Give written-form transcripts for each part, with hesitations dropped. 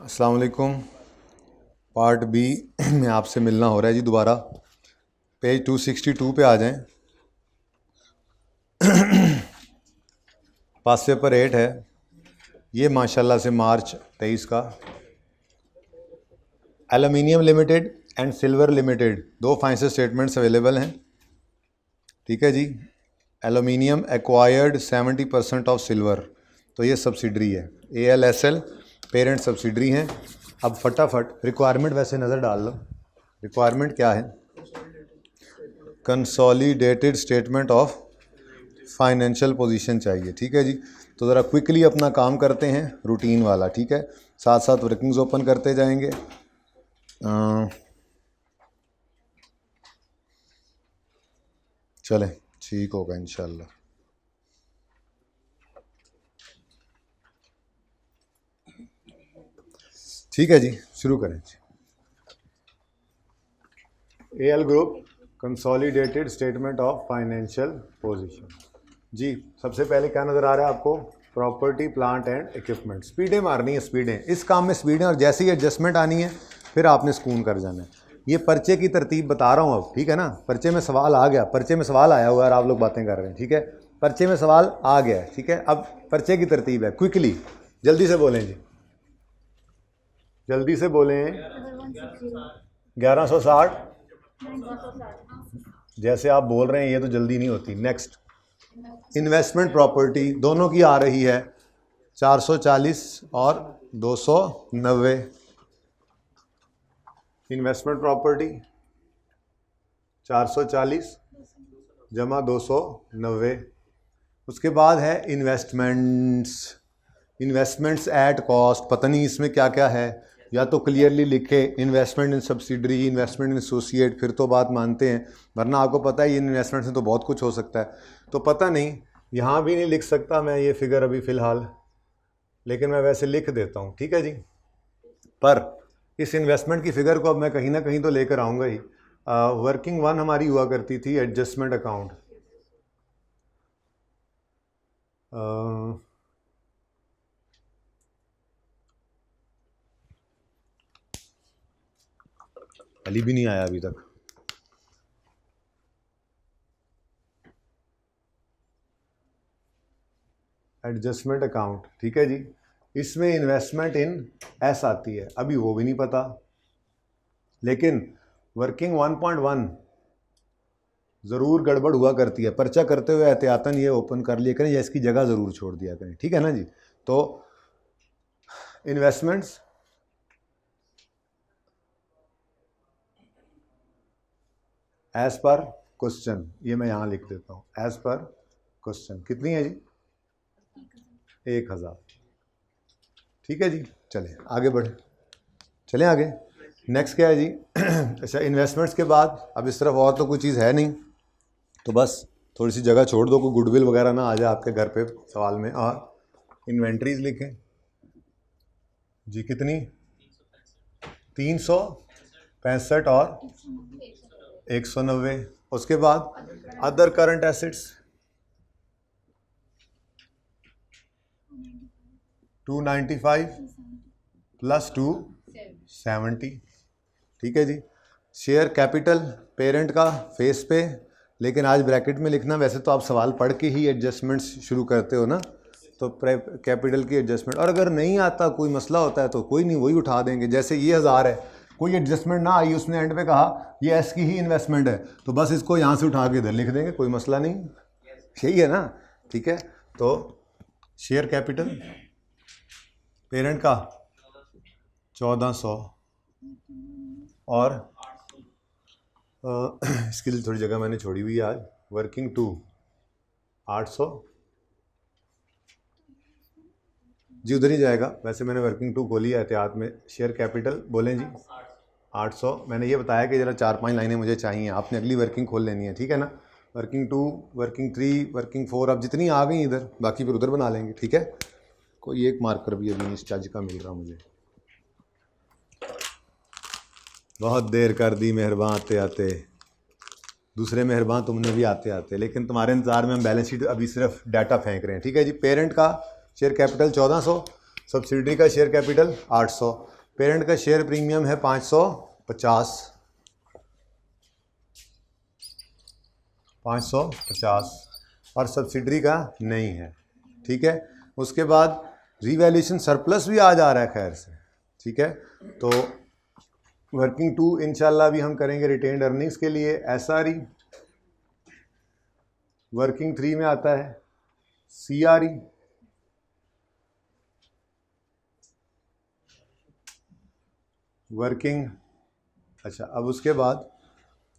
अस्सलाम वालेकुम। Part B में आपसे मिलना हो रहा है जी दोबारा। पेज 262 पे आ जाएं। पास पेपर 8 है ये, माशाल्लाह से मार्च 23 का। Aluminium limited and silver limited दो फाइनेंशियल स्टेटमेंट्स अवेलेबल हैं। ठीक है जी। एल्युमिनियम एक्वायर्ड 70% ऑफ सिल्वर, तो ये सब्सिडरी है। ALSL पेरेंट सब्सिडरी हैं। अब फटाफट रिक्वायरमेंट वैसे नज़र डाल लो। रिक्वायरमेंट क्या है? Consolidated statement of financial position चाहिए। ठीक है जी। तो ज़रा क्विकली अपना काम करते हैं, रूटीन वाला। ठीक है, साथ साथ वर्किंग्स ओपन करते जाएंगे। चलें, ठीक होगा इंशाल्लाह। ठीक है जी, शुरू करें। AL group consolidated statement of financial position. जी, सबसे पहले क्या नज़र आ रहा है आपको? Property, plant and equipment. स्पीडें मारनी है, स्पीडें इस काम में स्पीडें, और जैसे ही एडजस्टमेंट आनी है फिर आपने सुकून कर जाना है। ये पर्चे की तरतीब बता रहा हूँ अब, ठीक है ना। पर्चे में सवाल आ गया, पर्चे में सवाल आया हुआ है और आप लोग बातें कर रहे हैं। ठीक है, पर्चे में सवाल आ गया है। ठीक है, अब पर्चे की तरतीब है, क्विकली जल्दी से बोलें जी, जल्दी से बोलें। 1160 जैसे आप बोल रहे हैं, ये तो जल्दी नहीं होती। नेक्स्ट, इन्वेस्टमेंट प्रॉपर्टी दोनों की आ रही है 440 और 290। इन्वेस्टमेंट प्रॉपर्टी 440 जमा 290। उसके बाद है इन्वेस्टमेंट्स। इन्वेस्टमेंट्स एट कॉस्ट, पता नहीं इसमें क्या क्या है, या तो क्लियरली लिखे इन्वेस्टमेंट इन सब्सिडरी, इन्वेस्टमेंट इन एसोसिएट, फिर तो बात मानते हैं, वरना आपको पता है ये इन्वेस्टमेंट से तो बहुत कुछ हो सकता है। तो पता नहीं, यहाँ भी नहीं लिख सकता मैं ये फिगर अभी फ़िलहाल, लेकिन मैं वैसे लिख देता हूँ। ठीक है जी। पर इस इन्वेस्टमेंट की फ़िगर को अब मैं कहीं ना कहीं तो लेकर आऊँगा ही। वर्किंग वन हमारी हुआ करती थी एडजस्टमेंट अकाउंट। अली भी नहीं आया अभी तक। एडजस्टमेंट अकाउंट, ठीक है जी। इसमें इन्वेस्टमेंट इन एस आती है, अभी वो भी नहीं पता। लेकिन वर्किंग 1.1 ज़रूर गड़बड़ हुआ करती है। पर्चा करते हुए एहतियातन ये ओपन कर लिया करें या इसकी जगह ज़रूर छोड़ दिया करें। ठीक है ना जी। तो इन्वेस्टमेंट्स एज पर क्वेश्चन, ये मैं यहाँ लिख देता हूँ, एज पर क्वेश्चन कितनी है जी? 1000। ठीक है जी। चलें आगे बढ़े, चलें आगे। नेक्स्ट क्या है जी? अच्छा, इन्वेस्टमेंट्स के बाद अब इस तरफ और तो कोई चीज़ है नहीं, तो बस थोड़ी सी जगह छोड़ दो, कोई गुडविल वगैरह ना आ जाए आपके घर पे सवाल में। और इन्वेंट्रीज लिखें जी, कितनी? 365 और 190। उसके बाद अदर करंट एसेट्स 295 प्लस 270। ठीक है जी। शेयर कैपिटल पेरेंट का फेस पे, लेकिन आज ब्रैकेट में लिखना। वैसे तो आप सवाल पढ़ के ही एडजस्टमेंट्स शुरू करते हो ना, तो कैपिटल की एडजस्टमेंट। और अगर नहीं आता, कोई मसला होता है तो कोई नहीं, वही उठा देंगे। जैसे ये 1000 है, कोई एडजस्टमेंट ना आई, उसने एंड पे कहा ये एस की ही इन्वेस्टमेंट है, तो बस इसको यहाँ से उठा के इधर लिख देंगे, कोई मसला नहीं। यही है ना। ठीक है, तो शेयर कैपिटल पेरेंट का 1400 और इसके लिए थोड़ी जगह मैंने छोड़ी हुई है आज। वर्किंग 2 800 जी, उधर ही जाएगा। वैसे मैंने वर्किंग 2 खोली है एहतियात में। शेयर कैपिटल बोलें जी 800। मैंने ये बताया कि ज़रा 4-5 लाइनें मुझे चाहिए, आपने अगली वर्किंग खोल लेनी है। ठीक है ना। वर्किंग 2, वर्किंग 3, वर्किंग 4, अब जितनी आ गई इधर, बाकी फिर उधर बना लेंगे। ठीक है। कोई एक मार्कर भी अभी इस चार्ज का मिल रहा मुझे। बहुत देर कर दी मेहरबान आते आते, दूसरे मेहरबान तुमने भी आते आते, लेकिन तुम्हारे इंतजार में हम बैलेंस शीट अभी सिर्फ डाटा फेंक रहे हैं। ठीक है जी। पेरेंट का शेयर कैपिटल 1400, सब्सिडरी का शेयर कैपिटल 800। पेरेंट का शेयर प्रीमियम है 550, 550 और सब्सिडरी का नहीं है, ठीक है। उसके बाद रीवैल्यूएशन सरप्लस भी आ जा रहा है खैर से, ठीक है। तो वर्किंग 2 इंशाल्लाह भी हम करेंगे रिटेन्ड अर्निंग्स के लिए SRE। वर्किंग 3 में आता है CRE, वर्किंग, अच्छा अब उसके बाद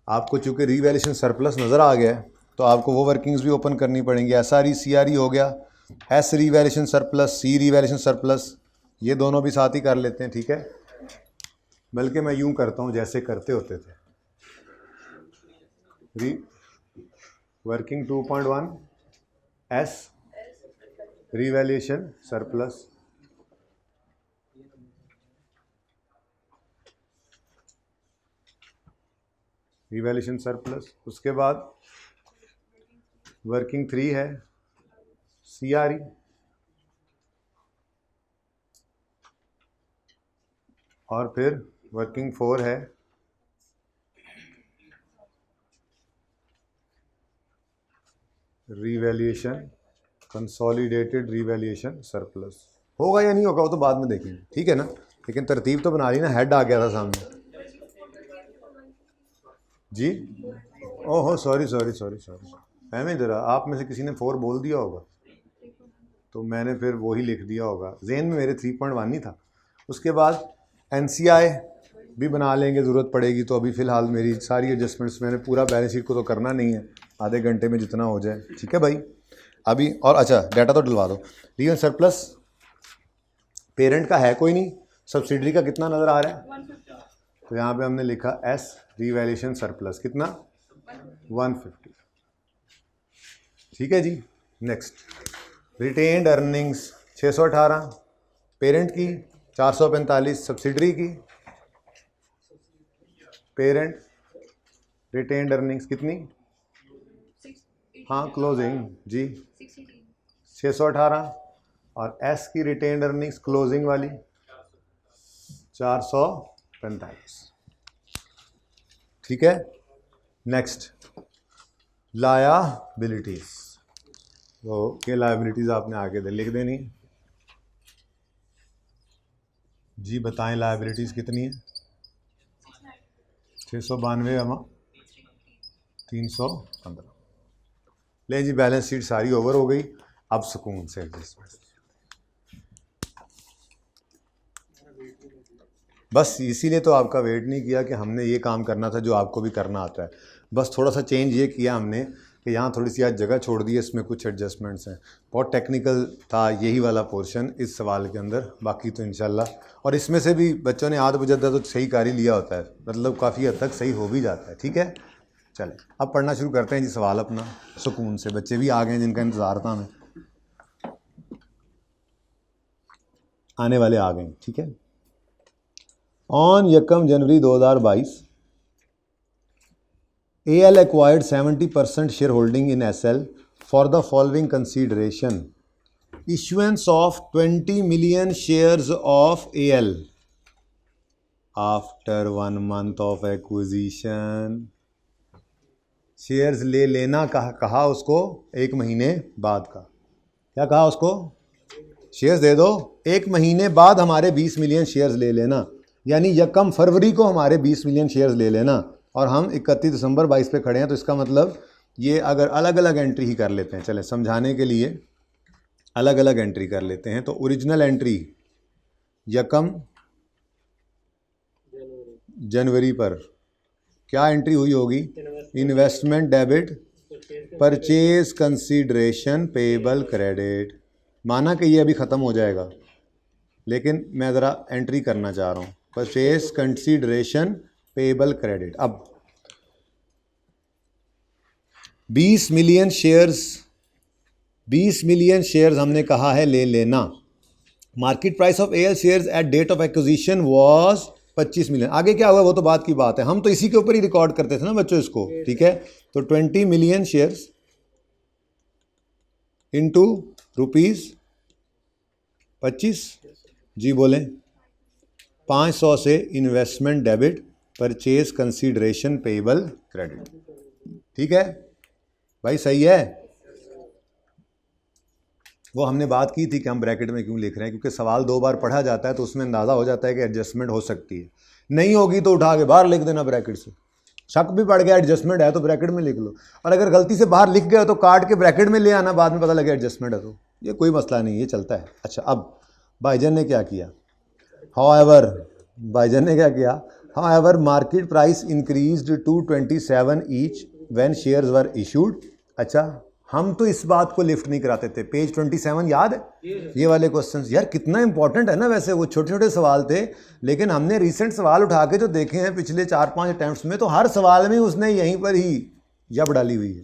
आपको चूँकि रीवैल्यूएशन सरप्लस नज़र आ गया है तो आपको वो वर्किंग्स भी ओपन करनी पड़ेंगी। SRE CRE हो गया, S revaluation surplus, C revaluation surplus, ये दोनों भी साथ ही कर लेते हैं, ठीक है। बल्कि मैं यूं करता हूं जैसे करते होते थे। Working 2.1 S revaluation surplus, revaluation surplus. उसके बाद वर्किंग 3 है CRE, और फिर वर्किंग 4 है रीवैल्यूएशन, कंसोलिडेटेड रीवैल्यूएशन सरप्लस। होगा या नहीं होगा वो तो बाद में देखेंगे, ठीक है ना। लेकिन तरतीब तो बना ली ना, हेड आ गया था सामने जी। ओहो सॉरी मैं ज़रा, आप में से किसी ने 4 बोल दिया होगा तो मैंने फिर वही लिख दिया होगा, ज़हन में मेरे 3.1 ही था। उसके बाद NCI भी बना लेंगे, ज़रूरत पड़ेगी तो। अभी फ़िलहाल मेरी सारी एडजस्टमेंट्स, मैंने पूरा बैलेंस शीट को तो करना नहीं है, आधे घंटे में जितना हो जाए, ठीक है भाई अभी। और अच्छा डाटा तो डलवा दो। रीवन सरप्लस पेरेंट का है कोई नहीं, सब्सिडरी का कितना नज़र आ रहा है, तो यहाँ पे हमने लिखा S रीवैल्यूएशन सरप्लस कितना 150, ठीक है जी। नेक्स्ट रिटेन्ड अर्निंग्स 618 पेरेंट की, 445 सब्सिडरी की। पेरेंट रिटेन्ड अर्निंग्स कितनी, हाँ क्लोजिंग जी 618, और S की रिटेन्ड अर्निंग्स क्लोजिंग वाली 445, ठीक है। नेक्स्ट लायबिलिटीज, तो ये लायबिलिटीज आपने आगे लिख देनी जी। बताएं लायबिलिटीज कितनी है, 692 अमा 315। ले जी बैलेंस शीट सारी ओवर हो गई, अब सुकून से एडजस्टमेंट। बस इसीलिए तो आपका वेट नहीं किया कि हमने ये काम करना था जो आपको भी करना आता है। बस थोड़ा सा चेंज ये किया हमने कि यहाँ थोड़ी सी आज जगह छोड़ दी है, इसमें कुछ एडजस्टमेंट्स हैं। बहुत टेक्निकल था यही वाला पोर्शन इस सवाल के अंदर, बाकी तो इंशाल्लाह। और इसमें से भी बच्चों ने आध बुझद्दा तो सही कर ही लिया होता है, मतलब काफ़ी हद तक सही हो भी जाता है, ठीक है। चलें अब पढ़ना शुरू करते हैं जी सवाल अपना सुकून से। बच्चे भी आ गए जिनका इंतज़ार था हमें, आने वाले आ गए, ठीक है। On 1 January 2022 AL acquired 70% shareholding in SL for the following consideration: issuance of 20 million shares of AL after 1 month of acquisition। Shares ले लेना कहा उसको 1 महीने बाद का, क्या कहा उसको, शेयर्स दे दो 1 महीने बाद हमारे 20 मिलियन शेयर्स ले लेना, यानी 1 फरवरी को हमारे 20 मिलियन शेयर्स ले लेना। और हम 31 दिसंबर 22 पे खड़े हैं, तो इसका मतलब ये अगर अलग अलग एंट्री ही कर लेते हैं, चलें समझाने के लिए अलग अलग एंट्री कर लेते हैं। तो ओरिजिनल एंट्री 1 जनवरी पर क्या एंट्री हुई होगी, investment debit purchase consideration payable credit. माना कि ये अभी ख़त्म हो जाएगा, लेकिन मैं ज़रा एंट्री करना चाह रहा हूँ, परचेज कंसीडरेशन पेबल क्रेडिट। अब 20 मिलियन शेयर्स हमने कहा है ले लेना। Market price of AL shares at date of acquisition was 25 million. आगे क्या हुआ वो तो बात की बात है, हम तो इसी के ऊपर ही रिकॉर्ड करते थे ना बच्चों इसको, ठीक है। तो 20 मिलियन शेयर्स इंटू रुपीज़ 25 जी बोलें 500 से investment debit, purchase consideration payable credit. ठीक है भाई, सही है। वो हमने बात की थी कि हम ब्रैकेट में क्यों लिख रहे हैं, क्योंकि सवाल 2 बार पढ़ा जाता है तो उसमें अंदाज़ा हो जाता है कि एडजस्टमेंट हो सकती है। नहीं होगी तो उठा के बाहर लिख देना ब्रैकेट से। शक भी पड़ गया एडजस्टमेंट है तो ब्रैकेट में लिख लो, और अगर गलती से बाहर लिख गया तो काट के ब्रैकेट में ले आना, बाद में पता लगे एडजस्टमेंट है तो ये कोई मसला नहीं, ये चलता है। अच्छा, अब भाईजान ने क्या किया, हाउएवर भाईजान ने क्या किया, however market price increased to 27 each when shares were issued. अच्छा, हम तो इस बात को लिफ्ट नहीं कराते थे। पेज 27 याद है ये वाले क्वेश्चंस? यार कितना इंपॉर्टेंट है ना, वैसे वो छोटे छोटे सवाल थे, लेकिन हमने रिसेंट सवाल उठा के जो देखे हैं पिछले 4-5 अटैम्प्ट्स में, तो हर सवाल में उसने यहीं पर ही जब डाली हुई है।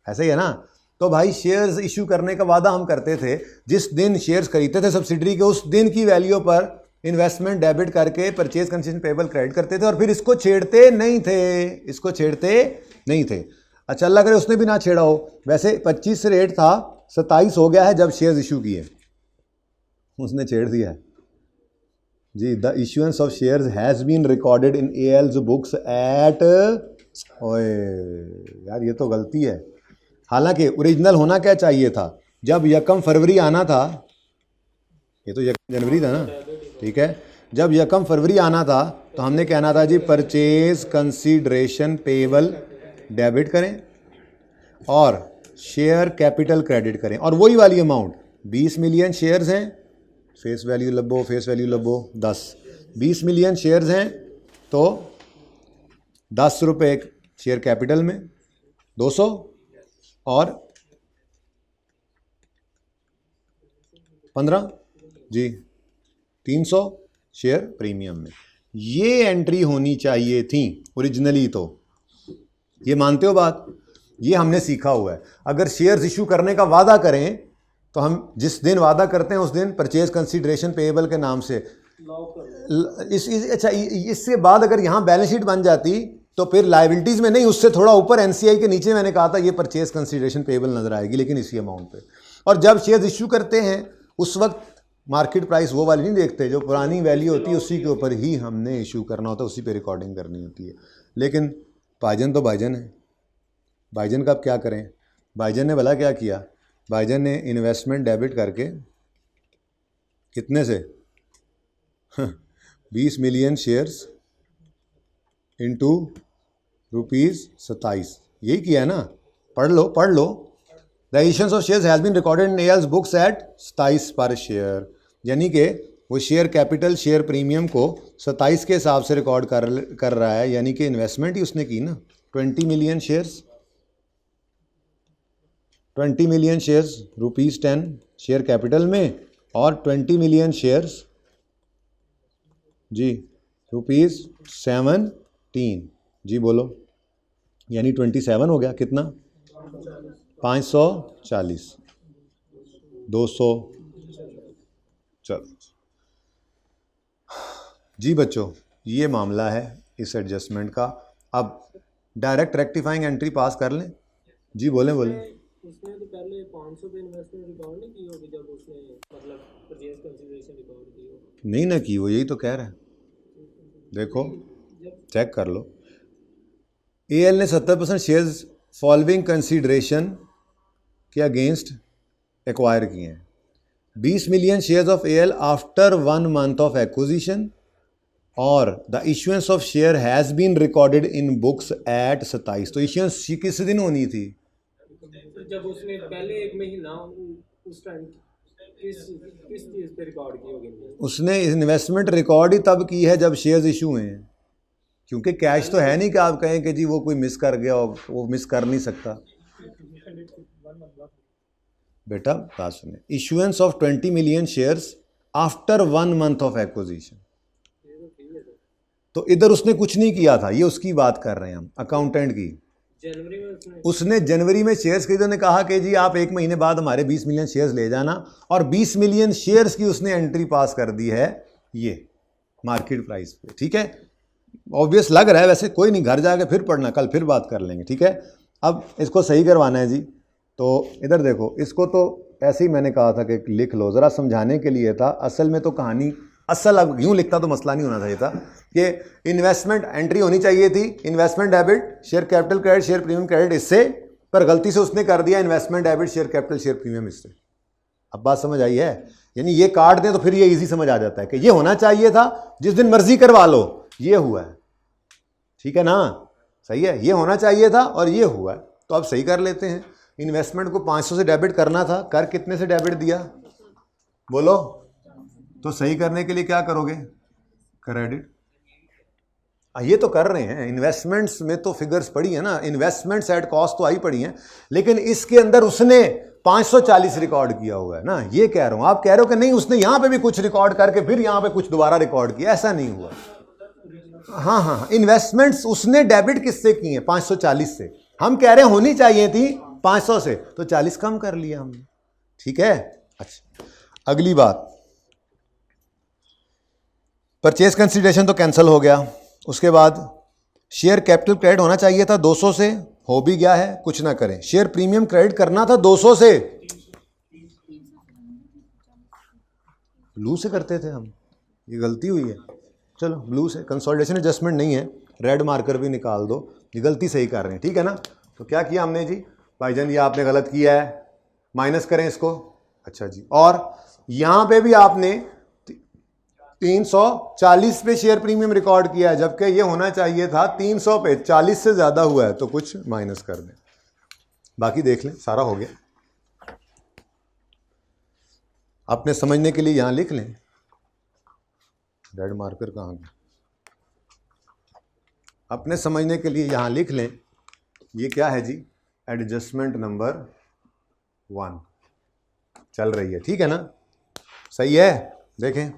ऐसा ही है ना? तो भाई शेयर्स इशू करने का वादा हम करते थे, जिस दिन शेयर्स खरीदते थे सब्सिडरी के उस दिन की वैल्यू पर इन्वेस्टमेंट डेबिट करके परचेज कंसीडरेशन पेएबल क्रेडिट करते थे, और फिर इसको छेड़ते नहीं थे, इसको छेड़ते नहीं थे। अच्छा, अल्लाह करे उसने भी ना छेड़ा हो। वैसे 25 से रेट था, 27 हो गया है जब शेयर्स इशू किए, उसने छेड़ दिया है जी। The issuance of shares has been recorded in AL's books at, ओए यार ये तो गलती है। हालांकि ओरिजिनल होना क्या चाहिए था, जब 1 फरवरी आना था, ये तो 1 जनवरी था ना, ठीक है, जब 1 फरवरी आना था तो हमने कहना था जी परचेज कंसीडरेशन पेएबल डेबिट करें और शेयर कैपिटल क्रेडिट करें, और वही वाली अमाउंट 20 मिलियन शेयर्स हैं, फेस वैल्यू लबो 10, 20 मिलियन शेयर्स हैं तो 10 रुपये शेयर कैपिटल में, 200 और 15 जी 300 शेयर प्रीमियम में। ये एंट्री होनी चाहिए थी ओरिजिनली, तो ये मानते हो बात? ये हमने सीखा हुआ है। अगर शेयर्स इशू करने का वादा करें तो हम जिस दिन वादा करते हैं उस दिन परचेज कंसीडरेशन पेएबल के नाम से अच्छा, इससे बाद अगर यहाँ बैलेंस शीट बन जाती तो फिर लायबिलिटीज़ में नहीं, उससे थोड़ा ऊपर एनसीआई के नीचे मैंने कहा था ये परचेज कंसीडरेशन पेएबल नजर आएगी, लेकिन इसी अमाउंट पे। और जब शेयर्स इशू करते हैं उस वक्त मार्केट प्राइस वो वाली नहीं देखते, जो पुरानी वैल्यू होती है उसी के ऊपर ही हमने इशू करना होता है, उसी पे रिकॉर्डिंग करनी होती है। लेकिन भाईजान तो भाईजान है, भाईजान का अब क्या करें? भाईजान ने भला क्या किया, भाईजान ने इन्वेस्टमेंट डेबिट करके कितने से 20 मिलियन शेयर्स इंटू ₹27, यही किया है ना? पढ़ लो। The issuance of shares has been recorded in AL's books at 27 पर शेयर, यानी कि वो शेयर कैपिटल शेयर प्रीमियम को 27 के हिसाब से रिकॉर्ड कर रहा है, यानी कि इन्वेस्टमेंट ही उसने की ना। 20 million shares, 20 million shares ₹10 share capital में, और 20 मिलियन शेयर्स जी ₹17 जी बोलो, यानी 27 हो गया, कितना 540 200। चलो जी बच्चों, ये मामला है इस एडजस्टमेंट का। अब डायरेक्ट रेक्टिफाइंग एंट्री पास कर लें जी। बोलें। उसने तो पहले 500 पे इन्वेस्टमेंट रिकॉर्ड नहीं की होगी जब उसने मतलब परचेज कंसीडरेशन रिकॉर्ड की हो? नहीं ना की, वो यही तो कह रहा है, देखो चेक कर लो। एएल ने 70% शेयर्स फॉलोइंग कंसीडरेशन के अगेंस्ट एक्वायर किए हैं। 20 million shares of AL after 1 month of acquisition, और the issuance of share has been recorded in books at 27। तो इशुएंस किस दिन होनी थी? जब उसने पहले 1 महीना उस टाइम किस चीज़ पे रिकॉर्ड की होगी? उसने इन्वेस्टमेंट रिकॉर्ड ही तब की है जब शेयर्स इशू हुए हैं, क्योंकि कैश तो है नहीं कि आप कहें कि जी वो कोई मिस कर गया, वो मिस कर नहीं सकता। बेटा बात सुनिए, issuance of 20 million shares after 1 month of acquisition, तो इधर उसने कुछ नहीं किया था, ये उसकी बात कर रहे हैं हम, अकाउंटेंट की। जनवरी में उसने जनवरी में शेयर्स खरीदे, ने कहा कि जी आप 1 महीने बाद हमारे 20 मिलियन शेयर्स ले जाना, और 20 मिलियन शेयर्स की उसने एंट्री पास कर दी है ये मार्केट प्राइस पे। ठीक है, ऑब्वियस लग रहा है, वैसे कोई नहीं, घर जाके फिर पढ़ना, कल फिर बात कर लेंगे। ठीक है, अब इसको सही करवाना है जी। तो इधर देखो, इसको तो ऐसे ही मैंने कहा था कि लिख लो, ज़रा समझाने के लिए था, असल में तो कहानी असल अब यूँ लिखता तो मसला नहीं होना चाहिए था कि इन्वेस्टमेंट एंट्री होनी चाहिए थी, investment debit share capital credit share premium credit इससे, पर गलती से उसने कर दिया investment debit share capital share premium इससे। अब बात समझ आई है? यानी ये काट दें तो फिर ये इजी समझ आ जाता है कि ये होना चाहिए था, जिस दिन मर्जी करवा लो, ये हुआ है। ठीक है ना? सही है, ये होना चाहिए था और ये हुआ है, तो अब सही कर लेते हैं। इन्वेस्टमेंट को 500 से डेबिट करना था, कर कितने से डेबिट दिया बोलो? तो सही करने के लिए क्या करोगे? क्रेडिट। ये तो कर रहे हैं, इन्वेस्टमेंट्स में तो फिगर्स पड़ी है ना, इन्वेस्टमेंट्स एट कॉस्ट तो आई पड़ी हैं, लेकिन इसके अंदर उसने 540 रिकॉर्ड किया हुआ है ना, ये कह रहा हूं। आप कह रहे हो कि नहीं उसने यहां पे भी कुछ रिकॉर्ड करके फिर यहां पे कुछ दोबारा रिकॉर्ड किया, ऐसा नहीं हुआ। हाँ हाँ, इन्वेस्टमेंट्स उसने डेबिट किससे की हैं? 540 से। हम कह रहे हैं होनी चाहिए थी 500 से, तो 40 कम कर लिया हमने। ठीक है, अच्छा अगली बात, परचेज कंसीडरेशन तो कैंसिल हो गया। उसके बाद शेयर कैपिटल क्रेडिट होना चाहिए था 200 से, हो भी गया है, कुछ ना करें। शेयर प्रीमियम क्रेडिट करना था 200 से, ब्लू से करते थे हम, ये गलती हुई है। चलो ब्लू से, कंसोलिडेशन एडजस्टमेंट नहीं है, रेड मार्कर भी निकाल दो, ये गलती सही कर रहे हैं। ठीक है ना? तो क्या किया हमने जी? भाईजान ये आपने गलत किया है, माइनस करें इसको। अच्छा जी, और यहां पे भी आपने 340 पे शेयर प्रीमियम रिकॉर्ड किया है, जबकि ये होना चाहिए था 300 पे, 40 से ज़्यादा हुआ है तो कुछ माइनस कर दें। बाकी देख लें, सारा हो गया। अपने समझने के लिए यहां लिख लें, रेड मार्कर कहाँ गया? अपने समझने के लिए यहां लिख लें, ये क्या है जी? एडजस्टमेंट नंबर 1 चल रही है। ठीक है ना? सही है? देखें,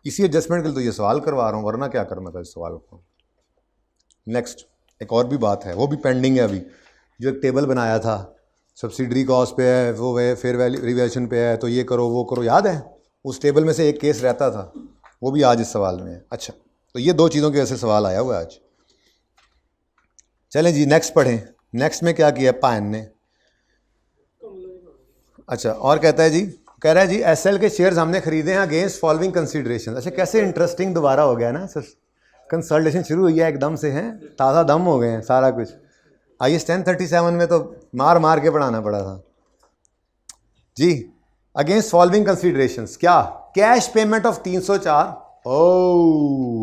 इसी एडजस्टमेंट के लिए तो ये सवाल करवा रहा हूँ, वरना क्या करना था इस सवाल को। नेक्स्ट एक और भी बात है, वो भी पेंडिंग है अभी, जो एक टेबल बनाया था, सब्सिडरी कॉस्ट पे है, वो है फेयर वैल्यू रिवैल्यूएशन पे है, तो ये करो वो करो, याद है? उस टेबल में से एक केस रहता था, वो भी आज इस सवाल में है। अच्छा, तो ये 2 चीज़ों की वजह से सवाल आया हुआ है आज। चलें जी नेक्स्ट पढ़ें। नेक्स्ट में क्या किया पायन ने? अच्छा, और कहता है जी, कह रहा है जी एसएल के शेयर्स हमने खरीदे हैं अगेंस्ट फॉलोइंग कंसीडरेशन। अच्छा, कैसे इंटरेस्टिंग दोबारा हो गया ना, कंसल्टेशन शुरू हुई है एकदम से, हैं ताज़ा दम हो गए हैं सारा कुछ। IAS 1037 में तो मार मार के पढ़ाना पड़ा था जी। अगेंस्ट फॉलोइंग कंसीडरेशंस, क्या? Cash payment of 304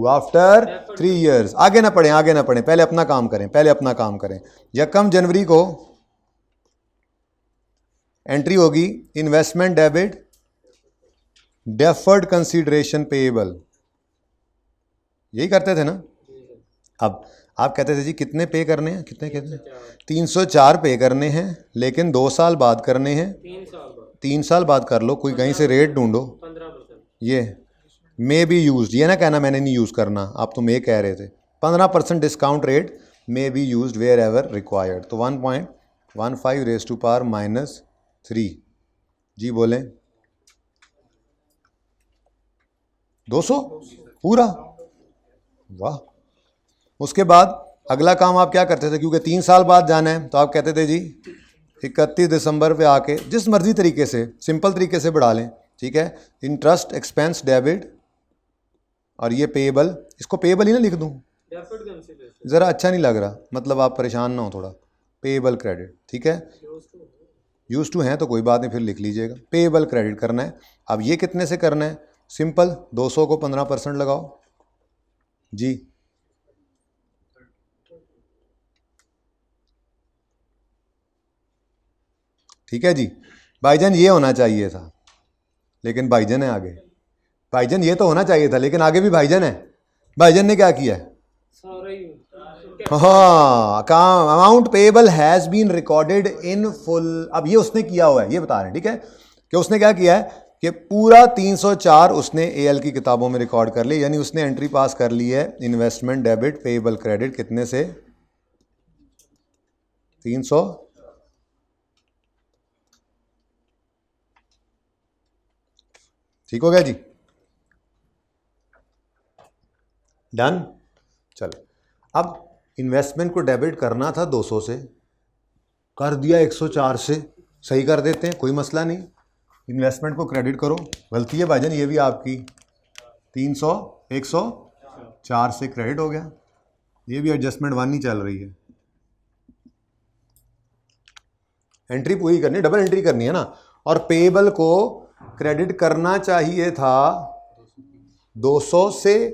after 3 years. आगे ना पढ़ें, आगे ना पढ़ें, पहले अपना काम करें, पहले अपना काम करें। 1 जनवरी को एंट्री होगी investment debit deferred consideration payable, यही करते थे ना। अब आप कहते थे जी कितने पे करने हैं, कितने 304 पे करने हैं, लेकिन 2 साल बाद करने हैं। 3 साल बाद कर लो, कोई कहीं से रेट ढूंढो। 15%। ये मे बी यूज्ड, ये ना कहना मैंने नहीं यूज़ करना, आप तो मे कह रहे थे। 15% discount rate may be used wherever required, तो 1.15 रेज़ टू पावर -3 जी बोलें 200 पूरा, वाह। उसके बाद अगला काम आप क्या करते थे, क्योंकि 3 साल बाद जाना है, तो आप कहते थे जी 31 दिसंबर पे आके जिस मर्जी तरीके से, सिंपल तरीके से बढ़ा लें। ठीक है, इंटरेस्ट एक्सपेंस डेबिट, और ये पेएबल, इसको पेएबल ही ना लिख दूं, ज़रा अच्छा नहीं लग रहा, मतलब आप परेशान ना हो थोड़ा। पेएबल क्रेडिट, ठीक है, यूज टू हैं तो कोई बात नहीं, फिर लिख लीजिएगा। पेएबल क्रेडिट करना है। अब ये कितने से करना है? सिंपल, 200 को 15% लगाओ जी। ठीक है जी, भाईजान ये होना चाहिए था, लेकिन भाईजान है आगे। भाईजान ये तो होना चाहिए था, लेकिन आगे भी भाईजान है। भाईजान ने क्या किया है? हाँ, काम amount payable has been recorded in full. अब ये उसने किया हुआ है, ये बता रहे हैं। ठीक है, कि उसने क्या किया है कि पूरा 304 उसने एएल की किताबों में रिकॉर्ड कर ली, यानी उसने एंट्री पास कर ली है इन्वेस्टमेंट डेबिट पेएबल क्रेडिट कितने से? 300। ठीक हो गया जी, डन। चलो, अब इन्वेस्टमेंट को डेबिट करना था 200 से, कर दिया 104 से, सही कर देते हैं, कोई मसला नहीं। इन्वेस्टमेंट को क्रेडिट करो, गलती है भाईजान ये भी आपकी, 300 104 से क्रेडिट हो गया, ये भी एडजस्टमेंट 1 ही चल रही है। एंट्री पूरी करनी, डबल एंट्री करनी है ना। और पेएबल को क्रेडिट करना चाहिए था 200 से,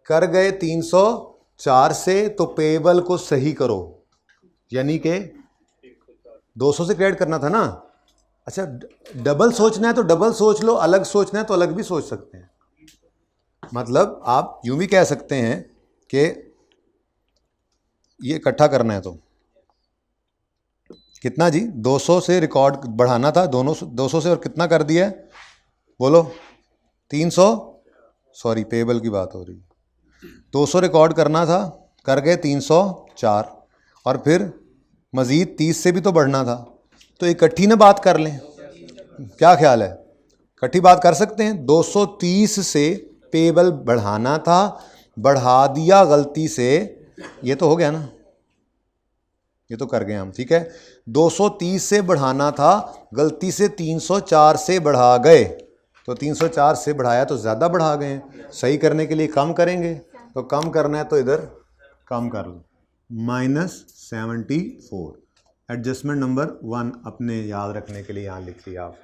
कर गए 304 से, तो पेएबल को सही करो, यानी कि 200 से क्रेडिट करना था ना। अच्छा डबल सोचना है तो डबल सोच लो, अलग सोचना है तो अलग भी सोच सकते हैं। मतलब आप यूं भी कह सकते हैं कि ये इकट्ठा करना है तो कितना जी, 200 से रिकॉर्ड बढ़ाना था, दोनों 200 से, और कितना कर दिया है बोलो, 300, सॉरी पेएबल की बात हो रही है, 200 रिकॉर्ड करना था, कर गए 304, और फिर मज़ीद 30 से भी तो बढ़ना था, तो इकट्ठी ना बात कर लें, क्या ख्याल है, इकट्ठी बात कर सकते हैं। 230 से पेएबल बढ़ाना था, बढ़ा दिया गलती से, ये तो हो गया ना, ये तो कर गए हम, ठीक है। 230 से बढ़ाना था, गलती से 304 से बढ़ा गए, तो 304 से बढ़ाया तो ज़्यादा बढ़ा गए हैं, सही करने के लिए कम करेंगे, तो कम करना है तो इधर कम कर लो, -74। एडजस्टमेंट नंबर 1 अपने याद रखने के लिए यहाँ लिख लिया आप।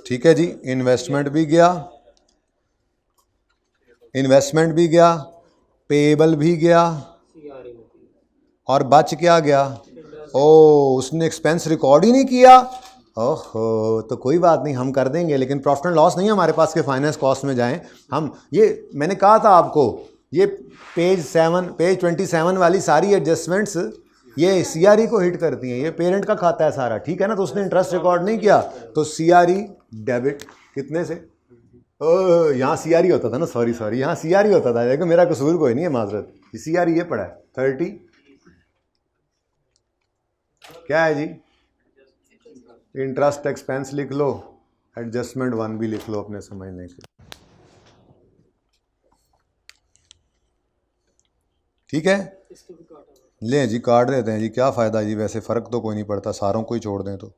ठीक है जी, इन्वेस्टमेंट भी गया, इन्वेस्टमेंट भी गया, पेएबल भी गया, और बच क्या गया, ओ उसने एक्सपेंस रिकॉर्ड ही नहीं किया, ओहो, तो कोई बात नहीं, हम कर देंगे, लेकिन प्रॉफिट एंड लॉस नहीं हमारे पास के फाइनेंस कॉस्ट में जाएं हम। ये मैंने कहा था आपको, ये पेज 27 वाली सारी एडजस्टमेंट्स ये सीआरई को हिट करती हैं, ये पेरेंट का खाता है सारा, ठीक है ना। तो उसने इंटरेस्ट रिकॉर्ड नहीं किया, तो सीआरई डेबिट कितने से, ओ यहाँ सीआरई होता था ना, सॉरी यहाँ सीआरई होता था, देखो मेरा कसूर कोई नहीं है, माजरत, सीआरई ये पड़ा है 30, क्या है जी, इंटरेस्ट एक्सपेंस लिख लो, एडजस्टमेंट 1 भी लिख लो अपने समझने के, ठीक है। ले जी काट देते हैं जी, क्या फ़ायदा जी, वैसे फ़र्क तो कोई नहीं पड़ता, सारों को ही छोड़ दें तो।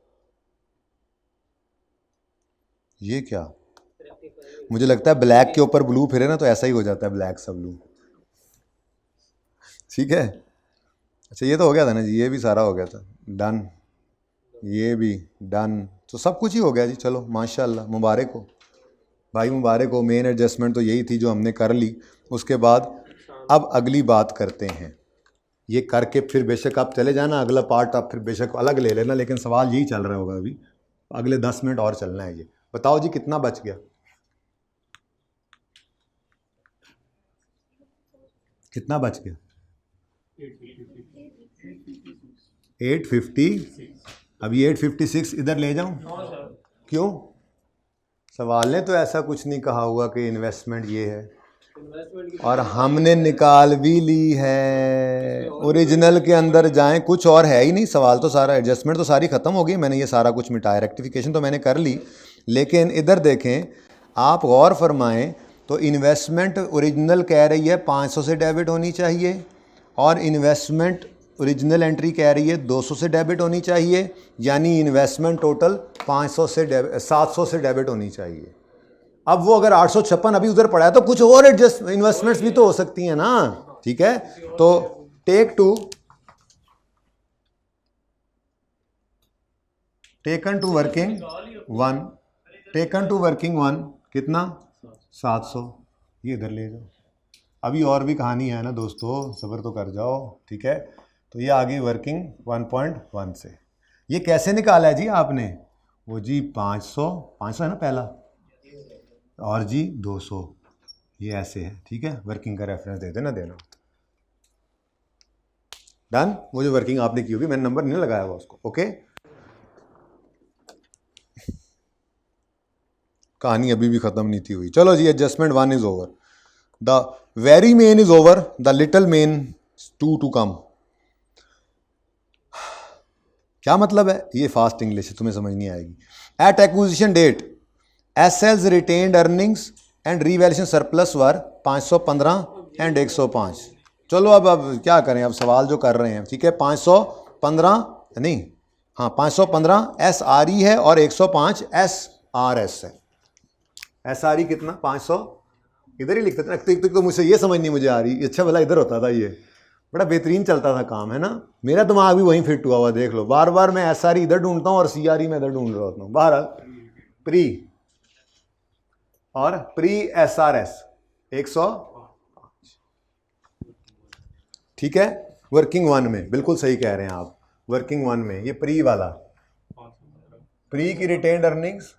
ये क्या, मुझे लगता है ब्लैक के ऊपर ब्लू फिरे ना तो ऐसा ही हो जाता है, ब्लैक सा ब्लू, ठीक है। अच्छा ये तो हो गया था ना जी, ये भी सारा हो गया था, डन, ये भी डन, तो सब कुछ ही हो गया जी। चलो माशाल्लाह, मुबारक हो भाई, मुबारक हो। मेन एडजस्टमेंट तो यही थी जो हमने कर ली। उसके बाद अब अगली बात करते हैं, ये करके फिर बेशक आप चले जाना, अगला पार्ट आप फिर बेशक अलग ले लेना, लेकिन सवाल यही चल रहा होगा अभी, अगले 10 मिनट और चलना है। ये बताओ जी कितना बच गया, कितना बच गया, 850। अभी 856 इधर ले जाऊं, क्यों, सवाल ने तो ऐसा कुछ नहीं कहा हुआ कि इन्वेस्टमेंट ये है, और हमने निकाल भी ली है, ओरिजिनल के अंदर जाएं, कुछ और है ही नहीं, सवाल तो सारा, एडजस्टमेंट तो सारी ख़त्म हो गई, मैंने ये सारा कुछ मिटाया, रेक्टिफिकेशन तो मैंने कर ली, लेकिन इधर देखें आप, गौर फरमाएं, तो इन्वेस्टमेंट ओरिजिनल कह रही है 500 से डेबिट होनी चाहिए, और इन्वेस्टमेंट ओरिजिनल एंट्री कह रही है 200 से डेबिट होनी चाहिए, यानी इन्वेस्टमेंट टोटल 500 से 700 से डेबिट होनी चाहिए। अब वो अगर 856 अभी उधर पड़ा है तो कुछ और एडजस्ट इन्वेस्टमेंट्स भी तो हो सकती हैं ना, ठीक है। तो टेकन टू वर्किंग वन कितना, 700, ये इधर ले जाओ। अभी और भी कहानी है ना दोस्तों, सब्र तो कर जाओ, ठीक है। तो ये आ गई वर्किंग 1.1 से। ये कैसे निकाला है जी आपने, वो जी 500 है ना पहला, और जी 200, ये ऐसे है, ठीक है। वर्किंग का रेफरेंस दे देना, डन। वो जो वर्किंग आपने की होगी, मैंने नंबर नहीं लगाया हुआ उसको, ओके। कहानी अभी भी ख़त्म नहीं थी हुई। चलो जी, adjustment 1 is over, the very main is over, the little main to come. क्या मतलब है, ये फास्ट इंग्लिश है, तुम्हें समझ नहीं आएगी। At acquisition date SL's retained earnings and revaluation surplus were 515 and 105। चलो अब क्या करें, अब सवाल जो कर रहे हैं, ठीक है। 515 नहीं, हाँ 515 SRE है और 105 SRS है। SRE कितना 500, इधर ही लिखते थे तो मुझसे ये समझ नहीं मुझे आ रही, अच्छा भला इधर होता था, ये बड़ा बेहतरीन चलता था काम, है ना। मेरा दिमाग भी वहीं फिट हुआ हुआ, देख लो, बार बार मैं SRE इधर ढूंढता हूँ और CRE में इधर ढूंढ रहा होता हूँ। बहरहाल प्री और प्री SRS 100, ठीक है। वर्किंग वन में बिल्कुल सही कह रहे हैं आप, वर्किंग वन में ये प्री वाला, प्री की रिटेन्ड अर्निंग्स